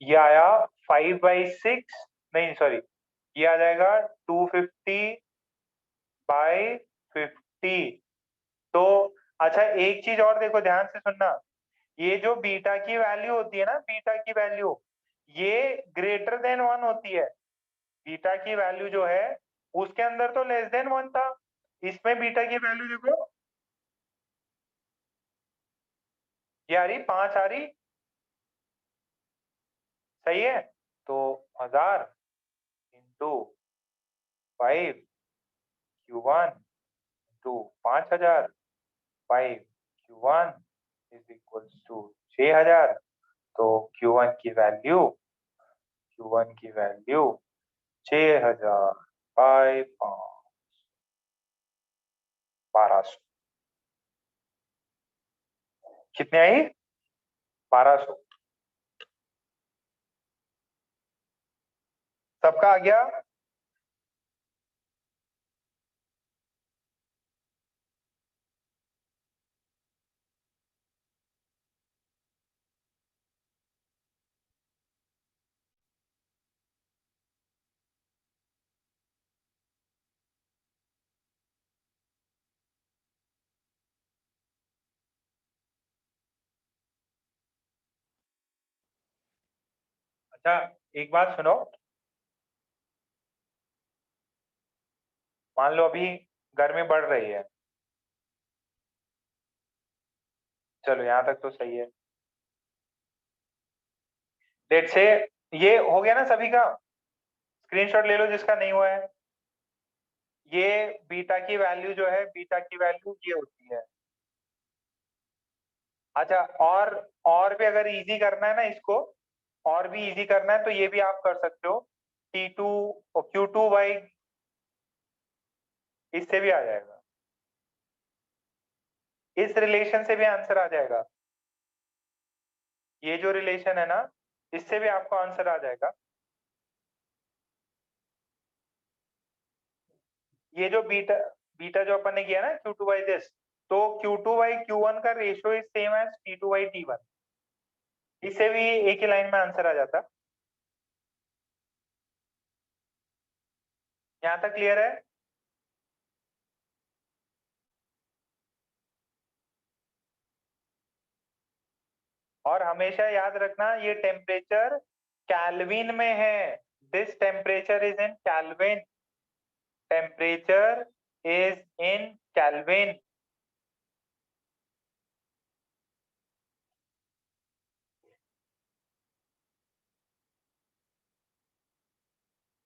ये आया 5/6, नहीं सॉरी, ये आ जाएगा 250/50। तो अच्छा, एक चीज और देखो, ध्यान से सुनना, ये जो बीटा की वैल्यू होती है ना, बीटा की वैल्यू ये ग्रेटर देन 1 होती है। बीटा की वैल्यू जो है उसके अंदर तो लेस देन 1 था, इसमें बीटा की वैल्यू देखो, ये आ रही 5 आ रही, सही है। तो 1000 into 5 Q1 into 5000 5 Q1 is equals to 6000। तो Q1 की वैल्यू 6000 बाई 1200 कितने आई? 1200। सबका आ गया? अच्छा, एक बात सुनो, मान लो अभी गर्मी बढ़ रही है, चलो यहाँ तक तो सही है। लेट से ये हो गया ना सभी का? स्क्रीनशॉट ले लो जिसका नहीं हुआ है। ये बीटा की वैल्यू जो है, बीटा की वैल्यू ये होती है। अच्छा, और भी अगर इजी करना है ना इसको, और भी इजी करना है तो ये भी आप कर सकते हो, T2 और Q2 इससे भी आ जाएगा, इस रिलेशन से भी आंसर आ जाएगा। ये जो रिलेशन है ना, इससे भी आपको आंसर आ जाएगा। ये जो बीटा बीटा जो अपन ने किया ना Q2/this, तो Q2/Q1 का ratio is same as T2/T1, इससे भी एक ही लाइन में आंसर आ जाता। यहां तक क्लियर है? और हमेशा याद रखना, ये टेम्परेचर केल्विन में है। This temperature is in kelvin, temperature is in kelvin.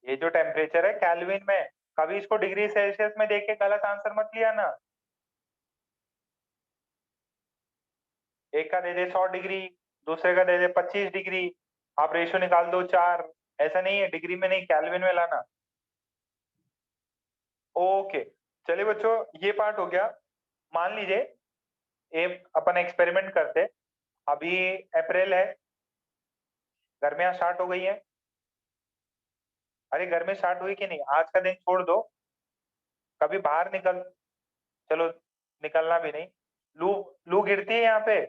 ये जो टेम्परेचर है केल्विन में, कभी इसको डिग्री सेल्सियस में देख के गलत आंसर मत लिया ना। एक का दे दे 100 डिग्री, दूसरे का दे दे 25 डिग्री, आप रेशियो निकाल दो 4। ऐसा नहीं है, डिग्री में नहीं, केल्विन में लाना। ओके, चलिए बच्चों, ये पार्ट हो गया। मान लीजिए एक अपन एक्सपेरिमेंट करते, अभी अप्रैल है, गर्मियां स्टार्ट हो गई है। अरे गर्मी स्टार्ट हुई कि नहीं, आज का दिन छोड़ दो, कभी बाहर निकल, चलो निकलना भी नहीं, लू लू गिरती है यहाँ पे,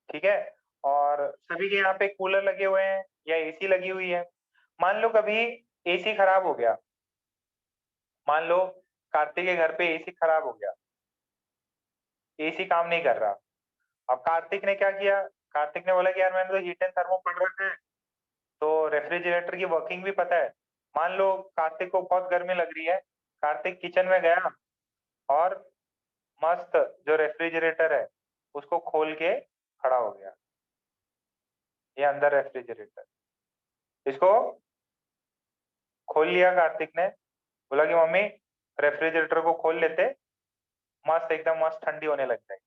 ठीक है, और सभी के यहाँ पे कूलर लगे हुए हैं या एसी लगी हुई है। मान लो कभी एसी खराब हो गया, मान लो कार्तिक के घर पे एसी खराब हो गया, एसी काम नहीं कर रहा। अब कार्तिक ने क्या किया? कार्तिक ने बोला कि यार मैंने तो हीट एंड थर्मो पढ़ रखा है, तो रेफ्रिजरेटर की वर्किंग भी पता है। मान लो कार्तिक को बहुत गर्मी लग रही है, कार्तिक किचन में गया और मस्त जो रेफ्रिजरेटर है उसको खोल के खड़ा हो गया। ये अंदर रेफ्रिजरेटर, इसको खोल लिया कार्तिक ने, बोला कि मम्मी रेफ्रिजरेटर को खोल लेते, मस्त एकदम मस्त ठंडी होने लग जाएगी।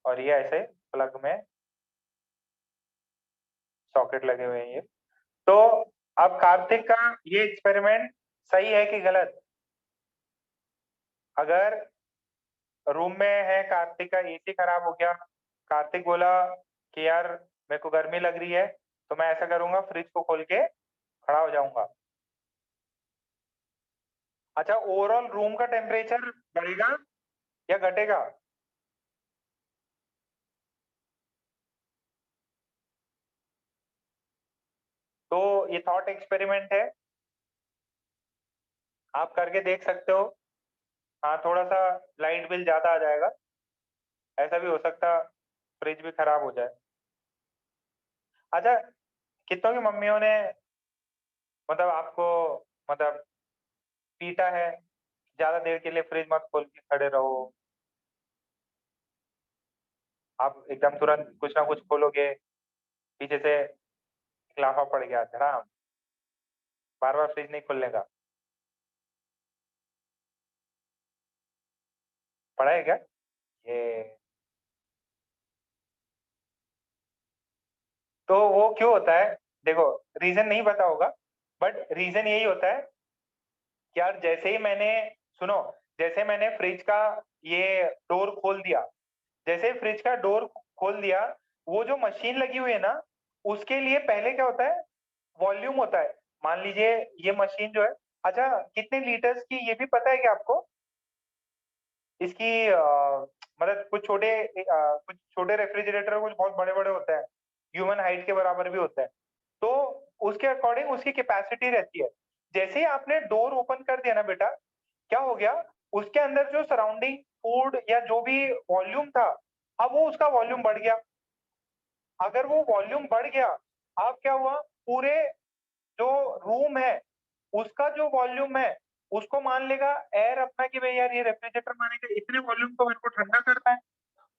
और ये ऐसे प्लग में सॉकेट लगे हुए हैं ये। तो अब कार्तिक का ये एक्सपेरिमेंट सही है कि गलत? अगर रूम में है कार्तिक का एसी खराब हो गया, कार्तिक बोला कि यार मेरे को गर्मी लग रही है, तो मैं ऐसा करूंगा फ्रिज को खोल के खड़ा हो जाऊंगा। अच्छा, ओवरऑल रूम का टेम्परेचर बढ़ेगा या घटेगा? तो ये थॉट एक्सपेरिमेंट है, आप करके देख सकते हो। हाँ, थोड़ा सा लाइट बिल ज्यादा आ जाएगा, ऐसा भी हो सकता फ्रिज भी खराब हो जाए। अच्छा, कितनों की मम्मियों ने मतलब आपको मतलब पीटा है ज्यादा देर के लिए फ्रिज मत खोल के खड़े रहो, आप एकदम तुरंत कुछ ना कुछ खोलोगे, पीछे से खिलाफा पड़ गया धड़ाम, बार बार फ्रिज नहीं खोलने का, पड़ा है क्या ये? तो वो क्यों होता है? देखो, रीजन नहीं पता होगा, बट रीजन यही होता है कि यार जैसे ही मैंने, सुनो, जैसे मैंने फ्रिज का ये डोर खोल दिया, जैसे फ्रिज का डोर खोल दिया, वो जो मशीन लगी हुई है ना, उसके लिए पहले क्या होता है, वॉल्यूम होता है। मान लीजिए ये मशीन जो है, अच्छा कितने लीटर्स की ये भी पता है क्या आपको? इसकी मतलब कुछ छोटे रेफ्रिजरेटर कुछ बहुत बड़े बड़े होते हैं, ह्यूमन हाइट के बराबर भी होते हैं, तो उसके अकॉर्डिंग उसकी कैपेसिटी रहती है। जैसे ही आपने डोर ओपन कर दिया ना बेटा, क्या हो गया, उसके अंदर जो सराउंडिंग फूड या जो भी वॉल्यूम था, अब वो उसका वॉल्यूम बढ़ गया। अगर वो वॉल्यूम बढ़ गया, अब क्या हुआ, पूरे जो रूम है उसका जो वॉल्यूम है उसको मान लेगा एयर अपना कि भाई यार ये रेफ्रिजरेटर मानेगा इतने वॉल्यूम को मेरे को ठंडा करना है,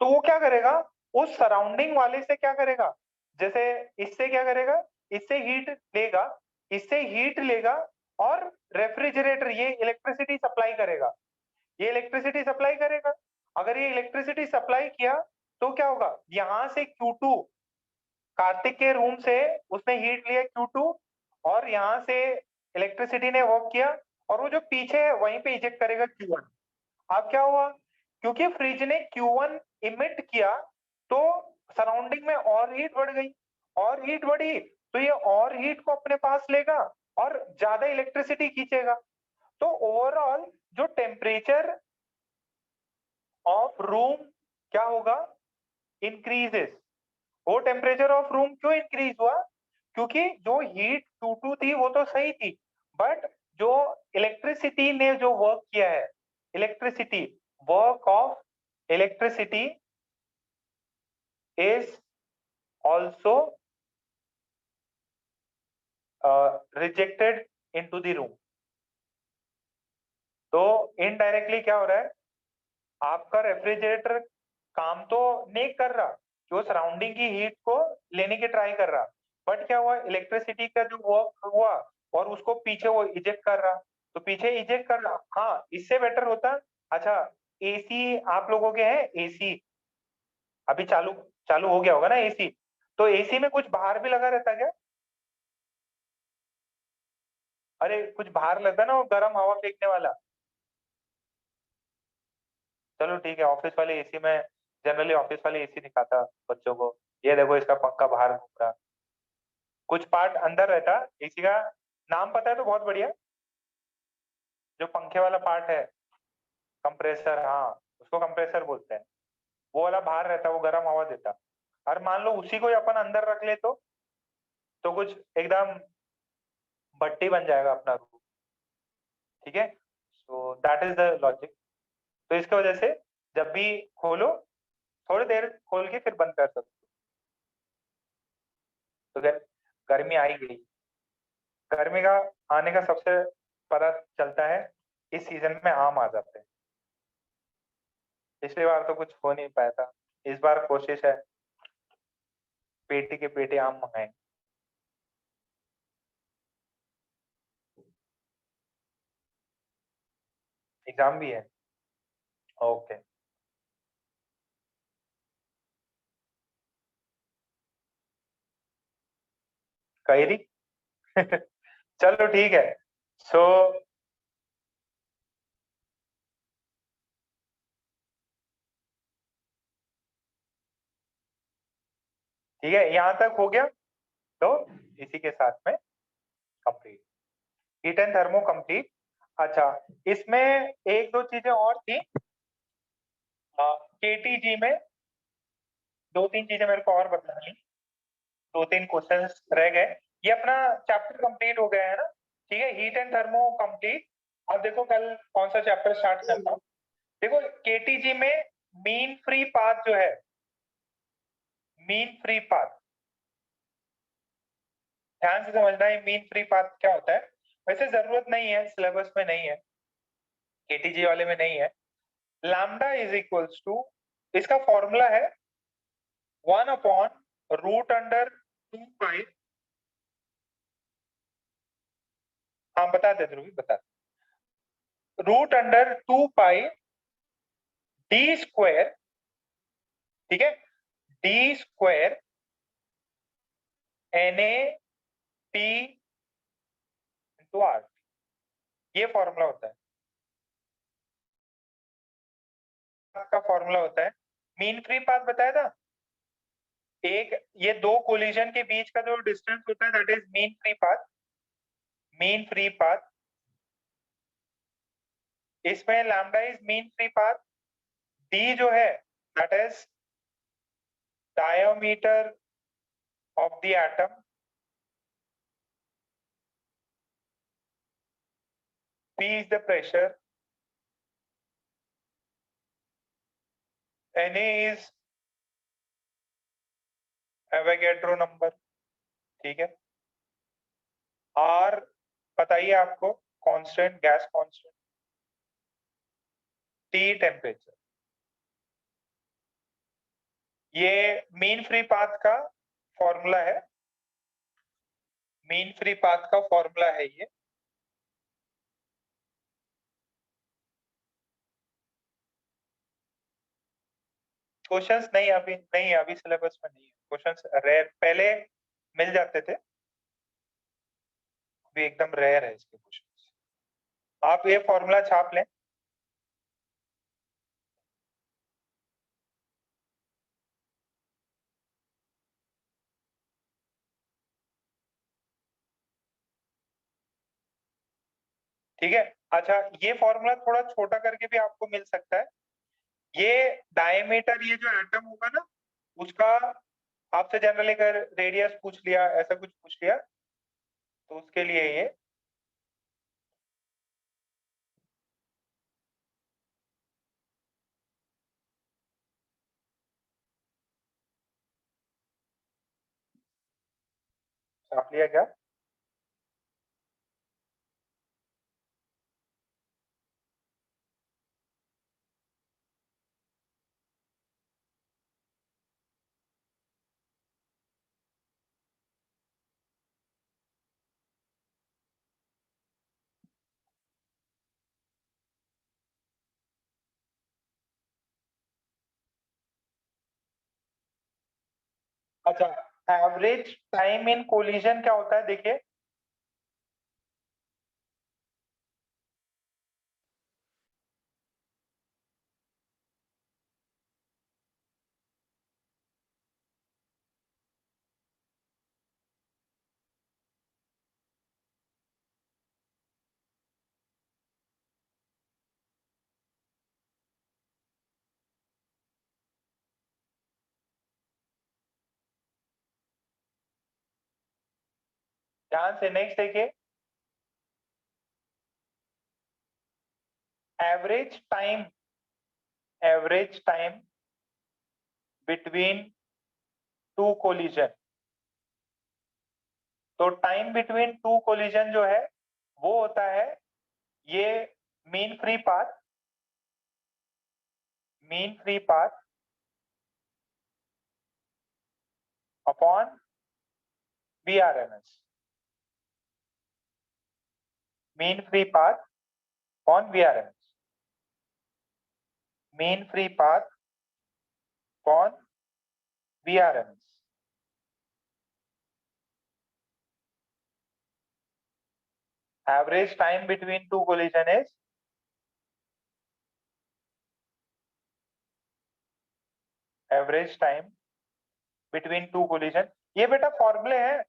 तो वो क्या करेगा, उस सराउंडिंग वाले से क्या करेगा, जैसे इससे क्या करेगा, इससे हीट लेगा, इससे हीट लेगा, और रेफ्रिजरेटर ये इलेक्ट्रिसिटी सप्लाई करेगा, ये इलेक्ट्रिसिटी सप्लाई करेगा। अगर ये इलेक्ट्रिसिटी सप्लाई किया तो क्या होगा, यहां से Q2 कार्तिक के रूम से उसने हीट लिया Q2, और यहाँ से इलेक्ट्रिसिटी ने वर्क किया, और वो जो पीछे है वहीं पे इजेक्ट करेगा Q1। अब क्या हुआ, क्योंकि फ्रिज ने Q1 इमिट किया, तो सराउंडिंग में और हीट बढ़ गई, और हीट बढ़ी तो ये और हीट को अपने पास लेगा और ज्यादा इलेक्ट्रिसिटी खींचेगा। तो ओवरऑल जो टेम्परेचर ऑफ रूम क्या होगा, इंक्रीजेस। वो टेम्परेचर ऑफ रूम क्यों इंक्रीज हुआ, क्योंकि जो हीट Q2 थी वो तो सही थी, बट जो इलेक्ट्रिसिटी ने जो वर्क किया है, electricity, work of electricity is also rejected into the room. तो इनडायरेक्टली क्या हो रहा है, आपका रेफ्रिजरेटर काम तो नहीं कर रहा कि वो सराउंडिंग की हीट को लेने की ट्राई कर रहा, बट क्या हुआ, इलेक्ट्रिसिटी का जो वर्क हुआ और उसको पीछे वो इजेक्ट कर रहा, तो पीछे इजेक्ट कर रहा। हाँ, इससे बेटर होता, अच्छा एसी आप लोगों के हैं, एसी अभी चालू चालू हो गया होगा ना एसी, तो एसी में कुछ बाहर भी लगा रहता क्या? अरे कुछ बाहर लगता ना वो गर्म हवा फेंकने वाला। चलो ठीक है, ऑफिस वाले एसी में जनरली ऑफिस वाले एसी दिखाता बच्चों को, ये देखो इसका पंखा बाहर घूम रहा, कुछ पार्ट अंदर रहता एसी का, नाम पता है तो बहुत बढ़िया, जो पंखे वाला पार्ट है, कंप्रेसर, हाँ उसको कंप्रेसर बोलते हैं, वो वाला बाहर रहता, वो गर्म हवा देता। और मान लो उसी को ही अपन अंदर रख ले तो कुछ एकदम भट्टी बन जाएगा अपना रूम। ठीक है, so that is the logic. तो इसकी वजह से जब भी खोलो, थोड़ी देर खोल के फिर बंद कर सकते हो। तो गर्मी आई गई, गर्मी का आने का सबसे पता चलता है इस सीजन में आम आ जाते हैं। पिछली बार तो कुछ हो नहीं पाया था, इस बार कोशिश है पेटी के पेटी आम मंगाएंगे। एग्जाम भी है, ओके। कैरी चलो ठीक है। सो ठीक है, यहां तक हो गया, तो इसी के साथ में complete, heat and thermo complete. अच्छा, इसमें एक दो चीजें और थी, केटीजी में दो तीन चीजें मेरे को और बतानी, दो तीन क्वेश्चंस रह गए। ये अपना चैप्टर कंप्लीट हो गया है ना, ठीक है, हीट एंड थर्मो कंप्लीट। अब देखो कल कौन सा चैप्टर स्टार्ट करता हूँ। देखो केटीजी में मीन फ्री पाथ जो है, मीन फ्री पाथ, ध्यान से समझना है मीन फ्री पाथ क्या होता है। वैसे जरूरत नहीं है, सिलेबस में नहीं है, केटीजी वाले में नहीं है। लैम्डा इज इक्वल्स टू, इसका फॉर्मूला है 1/√2π। हाँ बता दे ध्रुवी, बता। √2π डी स्क्वायर, ठीक है, D square NaT into R, ये फॉर्मूला होता है, का फॉर्मूला होता है। मीन फ्री पाथ बताया था, एक ये दो कोलिजन के बीच का जो डिस्टेंस होता है that is mean free path, mean free path. इसमें lambda is mean free path, D जो है that is diameter of the atom, P is the pressure, Na is Avogadro number, ठीक है। R बताइए आपको, constant, gas constant, T temperature. ये mean free path का formula है, मीन फ्री पाथ का फॉर्मूला है ये। क्वेश्चंस नहीं, अभी नहीं, अभी सिलेबस में नहीं है क्वेश्चंस, रेयर, पहले मिल जाते थे, अभी एकदम रेयर है इसके क्वेश्चंस। आप ये फॉर्मूला छाप लें, ठीक है। अच्छा, ये फॉर्मूला थोड़ा छोटा करके भी आपको मिल सकता है। ये डायमीटर, ये जो एटम होगा ना उसका, आपसे जनरली अगर रेडियस पूछ लिया, ऐसा कुछ पूछ लिया, तो उसके लिए ये छाप लिया क्या? अच्छा, एवरेज टाइम इन कोलिजन क्या होता है, देखिए। ध्यान से नेक्स्ट देखिए, average time between two collision. तो टाइम बिटवीन टू कोलिजन जो है वो होता है ये mean free path, mean free path upon VRMS, mean free path on VRMS। mean free path, कौन? VRMS. Average time between two collision is average time between two collision. ये बेटा फॉर्मूले है,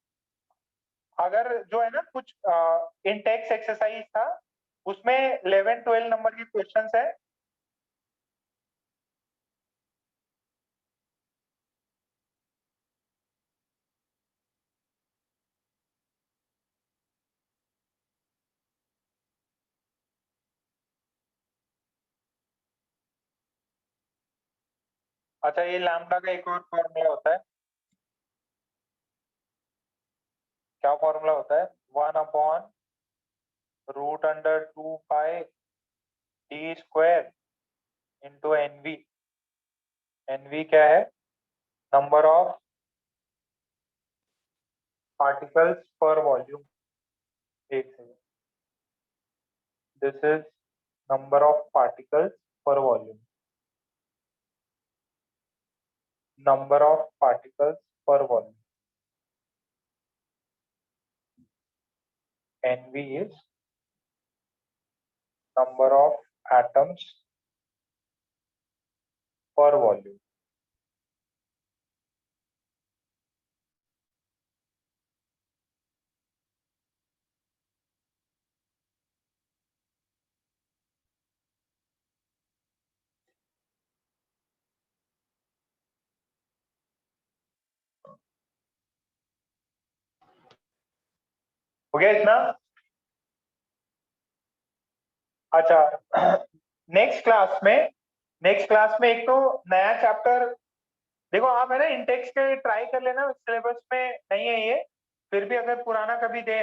अगर जो है ना कुछ इंटेक्स एक्सरसाइज था उसमें 11-12 नंबर के क्वेश्चंस है। अच्छा, ये लैम्डा का एक और फॉर्मूला होता है, क्या फॉर्मूला होता है? 1/√2 pi D square into NV. NV क्या है? Number of particles per volume. एक second, this is number of particles per volume, number of particles per volume. NV is number of atoms per volume. हो गया इतना? अच्छा, next class में एक तो नया चैप्टर देखो, आप है ना इंटेक्स के ट्राई कर लेना, सिलेबस में नहीं है ये, फिर भी अगर पुराना कभी दे।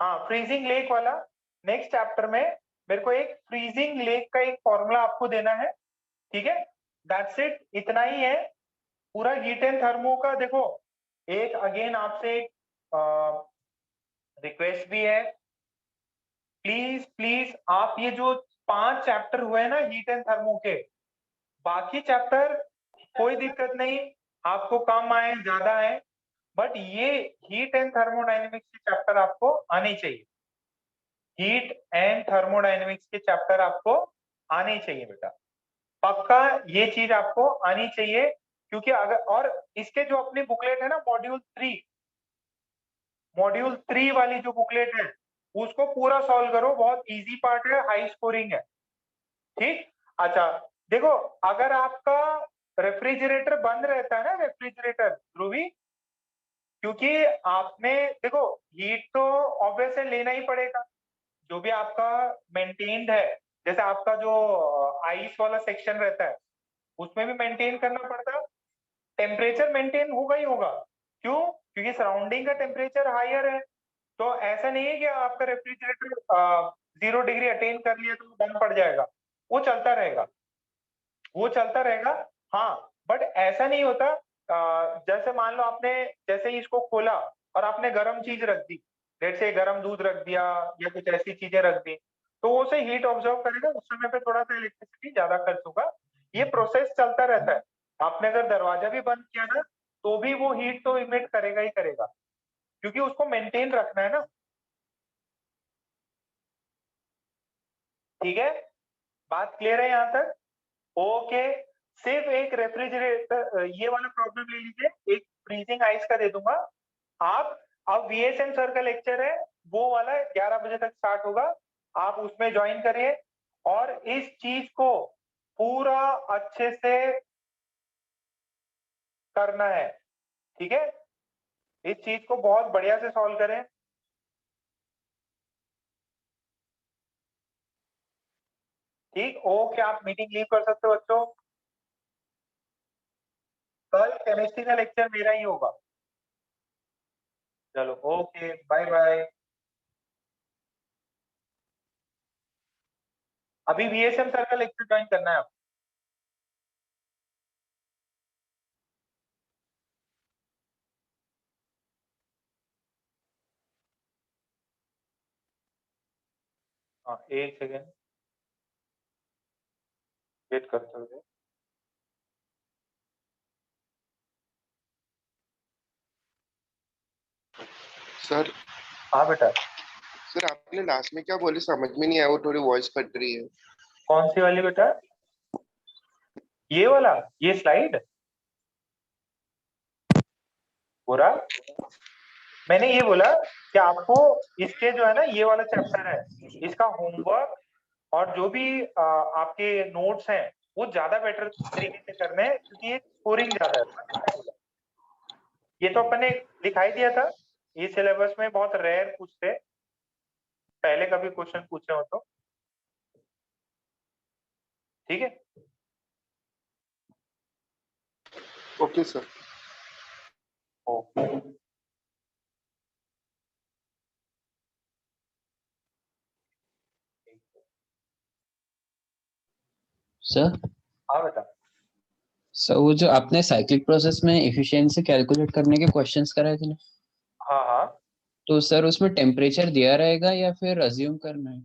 हाँ, फ्रीजिंग लेक वाला नेक्स्ट चैप्टर में मेरे को एक फ्रीजिंग लेक का एक फॉर्मूला आपको देना है, ठीक है? दैट्स इट, इतना ही है पूरा हीट एंड थर्मो का। देखो, एक अगेन आपसे एक रिक्वेस्ट भी है, प्लीज प्लीज आप ये जो 5 चैप्टर हुए ना हीट एंड थर्मो के, बाकी चैप्टर कोई दिक्कत नहीं, आपको कम आए ज्यादा आए, बट ये हीट एंड थर्मोडायनेमिक्स के चैप्टर आपको आने चाहिए। हीट एंड थर्मोडायनेमिक्स के चैप्टर आपको आने चाहिए बेटा, पक्का ये चीज आपको आनी चाहिए। क्योंकि अगर और इसके जो अपनी बुकलेट है ना मॉड्यूल 3 वाली जो बुकलेट है उसको पूरा सॉल्व करो, बहुत इजी पार्ट है, हाई स्कोरिंग है, ठीक? अच्छा देखो, अगर आपका रेफ्रिजरेटर बंद रहता है ना, रेफ्रिजरेटर ध्रुवी, क्योंकि आपने देखो हीट तो ऑब्वियस है लेना ही पड़ेगा, जो भी आपका मेंटेन्ड है, जैसे आपका जो आइस वाला सेक्शन रहता है उसमें भी मेंटेन करना पड़ता है, टेम्परेचर मेंटेन होगा ही होगा। क्यों? क्योंकि सराउंडिंग का टेम्परेचर हायर है, तो ऐसा नहीं है कि आपका रेफ्रिजरेटर 0 डिग्री अटेन कर लिया तो बंद पड़ जाएगा, वो चलता रहेगा, वो चलता रहेगा। हाँ, बट ऐसा नहीं होता, जैसे मान लो आपने जैसे ही इसको खोला और आपने गर्म चीज रख दी, जैसे गर्म दूध रख दिया या कुछ ऐसी चीजें रख दी, तो वो उसे हीट ऑब्जर्व करेगा, उस समय पे थोड़ा सा इलेक्ट्रिसिटी ज्यादा खर्च होगा। ये प्रोसेस चलता रहता है, आपने अगर दरवाजा भी बंद किया ना तो भी वो हीट तो इमिट करेगा ही करेगा, क्योंकि उसको मेंटेन रखना है ना, ठीक है? बात क्लियर है यहाँ तक? ओके, सिर्फ एक रेफ्रिजरेटर ये वाला प्रॉब्लम ले लीजिए, एक फ्रीजिंग आइस का दे दूंगा आप। अब वीएसएम सर का लेक्चर है, वो वाला 11 बजे तक स्टार्ट होगा, आप उसमें ज्वाइन करिए और इस चीज को पूरा अच्छे से करना है, ठीक है? इस चीज को बहुत बढ़िया से सॉल्व करें, ठीक? ओके, आप मीटिंग लीव कर सकते हो बच्चों, कल केमिस्ट्री का लेक्चर मेरा ही होगा। चलो ओके, बाय बाय। अभी वीएसएम सर का लेक्चर ज्वाइन करना है आप। हाँ, एक सेकेंड, वेट करते हुए। सर हाँ बेटा, सर आपने लास्ट में क्या बोले समझ में नहीं आया, वो थोड़ी वॉइस कट रही है। कौन सी वाली बेटा? ये वाला, ये स्लाइड पूरा? मैंने ये बोला कि आपको इसके जो है ना, ये वाला चैप्टर है, इसका होमवर्क और जो भी आपके नोट्स हैं वो ज्यादा बेटर तरीके से करने हैं, क्योंकि ये स्कोरिंग ज्यादा है। ये तो अपन ने दिखाई दिया था, ये सिलेबस में बहुत रेयर पूछते, पहले कभी क्वेश्चन पूछे हो तो। ठीक है, ओके सर। ओके। सर हाँ बेटा, सर वो जो आपने साइक्लिक प्रोसेस में एफिशिएंसी कैलकुलेट करने के क्वेश्चंस कराए थे ना, हाँ हाँ, तो सर उसमें टेम्परेचर दिया रहेगा या फिर अज्यूम करना है?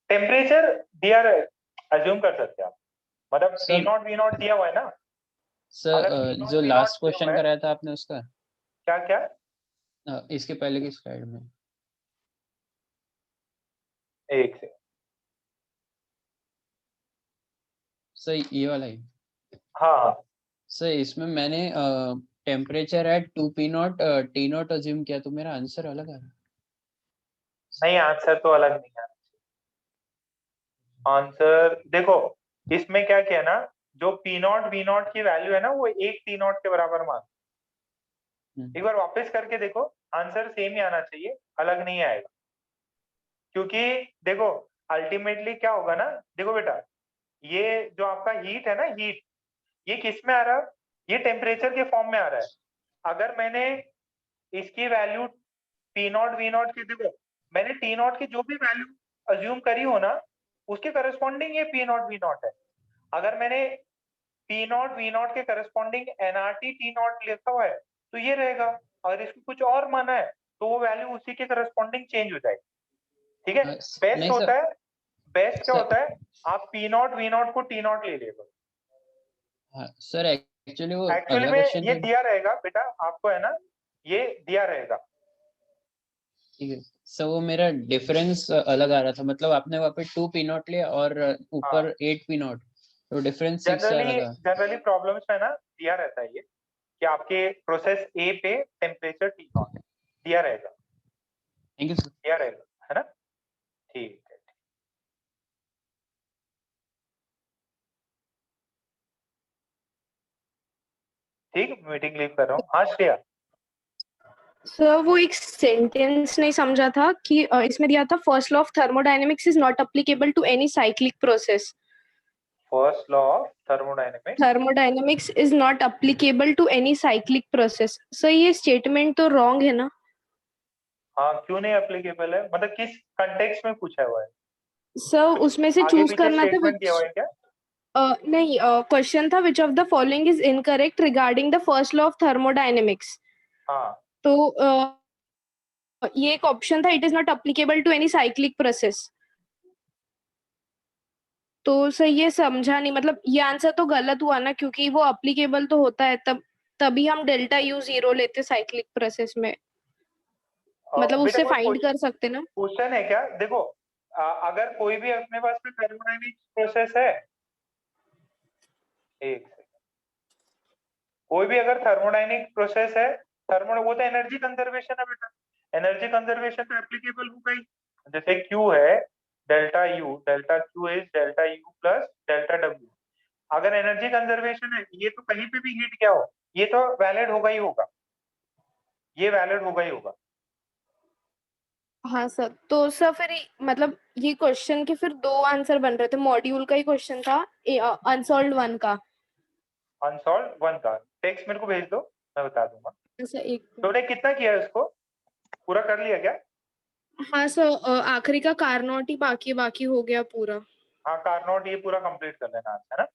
टेम्परेचर दिया रहे, अज्यूम कर सकते हैं आप, मतलब T sir not V not दिया हुआ है ना। सर अगर T नॉट जो V लास्ट नॉट दिया क्वेश्चन हुआ है, कराया था आपने उसका, क्या क्या? इसके पहले की स्लाइड में। एक से, सर ये वाला ही। हाँ हाँ, सर इसमें मैंने temperature at 2 P0 T0 assume किया, तो मेरा आंसर अलग आ रहा है। नहीं आंसर तो अलग नहीं है। आंसर देखो, इसमें क्या किया ना, जो P नॉट V नॉट की वैल्यू है ना, वो एक T नॉट के बराबर मान। एक बार वापस करके देखो, आंसर सेम ही आना चाहिए, अलग नहीं आएगा। क्योंकि देखो अल्टीमेटली क्या होगा ना, देखो बेटा, ये जो आपका हीट है ना, हीट, ये किस में आ रहा है? ये टेम्परेचर के फॉर्म में आ रहा है। अगर मैंने इसकी value P not V not की, देखो मैंने T नॉट की जो भी वैल्यू अज्यूम करी हो ना, उसके करस्पॉन्डिंग ये P नॉट V नॉट है। अगर मैंने P नॉट V नॉट के करस्पॉन्डिंग nRT T नॉट लिखा हुआ है, तो ये रहेगा। अगर इसको कुछ और माना है, तो वो वैल्यू उसी के करस्पॉन्डिंग चेंज हो जाएगी। ठीक है, बेस्ट नहीं होता सर, है, बेस्ट क्या सर होता है, आप P नॉट V नॉट को T नॉट ले लेगा। हाँ सर, एक्चुअली वो एक्चुअली अगला में क्वेश्चन ये था। दिया रहेगा बेटा, आपको है ना, ये दिया रहेगा। ठीक है सर, वो मेरा डिफरेंस अलग आ रहा था, मतलब आपने वहाँ पे 2 P0 लिया और हाँ, ऊपर 8 P0, तो डिफरेंस 6 आ रहा जनरली था। जनरली प्रॉब्लम्स में ना दिया रहता है ये, कि आपके प्रोसेस ए पे टेम्परेचर T नॉट दिया रहेगा, थैंक यू सर। दिया रहेगा, है ना? ठीक है, ठीक, मीटिंग लीव कर रहा हूँ। हाँ श्रेया, सर वो एक सेंटेंस नहीं समझा था कि इसमें दिया था first law of thermodynamics is not applicable to any cyclic process. First law of thermodynamics, thermodynamics is not applicable to any cyclic process. Sir ये स्टेटमेंट तो रॉन्ग है ना? हाँ क्यों नहीं एप्लीकेबल है, मतलब किस कंटेक्स्ट में पूछा हुआ है? सर उसमें से आगे चूज पीछे करना था स्टेटमेंट दिया हुआ है which, क्या? नहीं, क्वेश्चन था which of the following is incorrect regarding the first law of thermodynamics. हाँ, तो ये एक ऑप्शन था, it is not applicable to any cyclic process. तो सर ये समझा नहीं, मतलब ये आंसर तो गलत हुआ ना, क्योंकि वो अप्लीकेबल तो होता है तब, तभी हम डेल्टा यू जीरो लेते साइक्लिक प्रोसेस में, मतलब बेटा उससे कोई फाइंड कर सकते ना। क्वेश्चन है क्या? देखो अगर कोई भी अपने पास में थर्मोडायनेमिक्स प्रोसेस है, एक सेकंड, कोई भी अगर थर्मोडायनेमिक प्रोसेस है, थर्मो वो तो एनर्जी कंजर्वेशन है बेटा, एनर्जी कंजर्वेशन तो एप्लीकेबल होगा ही। जैसे Q है, delta Q is delta U plus delta W। अगर एनर्जी कंजर्वेशन है, ये तो कहीं पे भी हीट क्या हो, ये तो वैलिड होगा ही होगा, ये वैलिड होगा ही होगा। हाँ सर, तो सर फिर मतलब ये क्वेश्चन के फिर दो आंसर बन रहे थे, मॉड्यूल का ही क्वेश्चन था, अनसॉल्व्ड वन का। अनसॉल्व वन का टेक्स्ट मेरे को भेज दो, मैं बता दूंगा। सर एक तुमने कितना किया है उसको, पूरा कर लिया क्या? हाँ सर, आखिरी का कारनोट ही बाकी बाकी हो गया पूरा। हाँ कारनोट ये पूरा कंप्लीट कर लेना आज, है ना?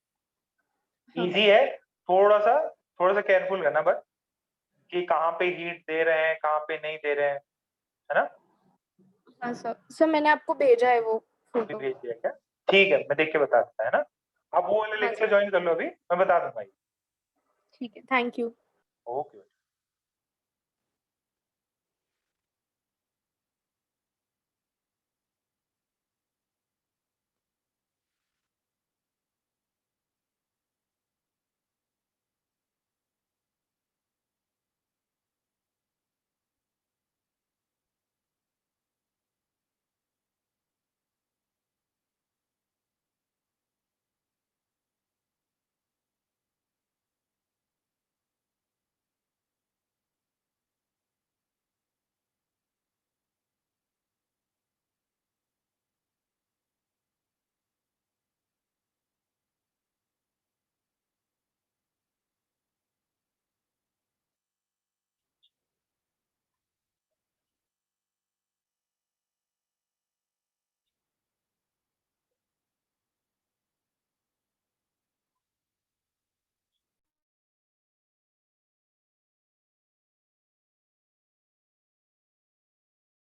हाँ। इजी है, थोड़ा सा केयरफुल करना बस, कि कहाँ पे हीट दे रहे हैं, कहाँ पे नहीं दे रहे हैं, है ना? हाँ सर, मैंने आपको भेजा है वो अभी फोटो। भेज दिया क्या? ठीक है, मैं देख के बता देता है ना। आप वो वाले लेक्चर ज्वाइन कर लो अभी, मैं बता दूंगा। ठीक है, थैंक यू। ओके।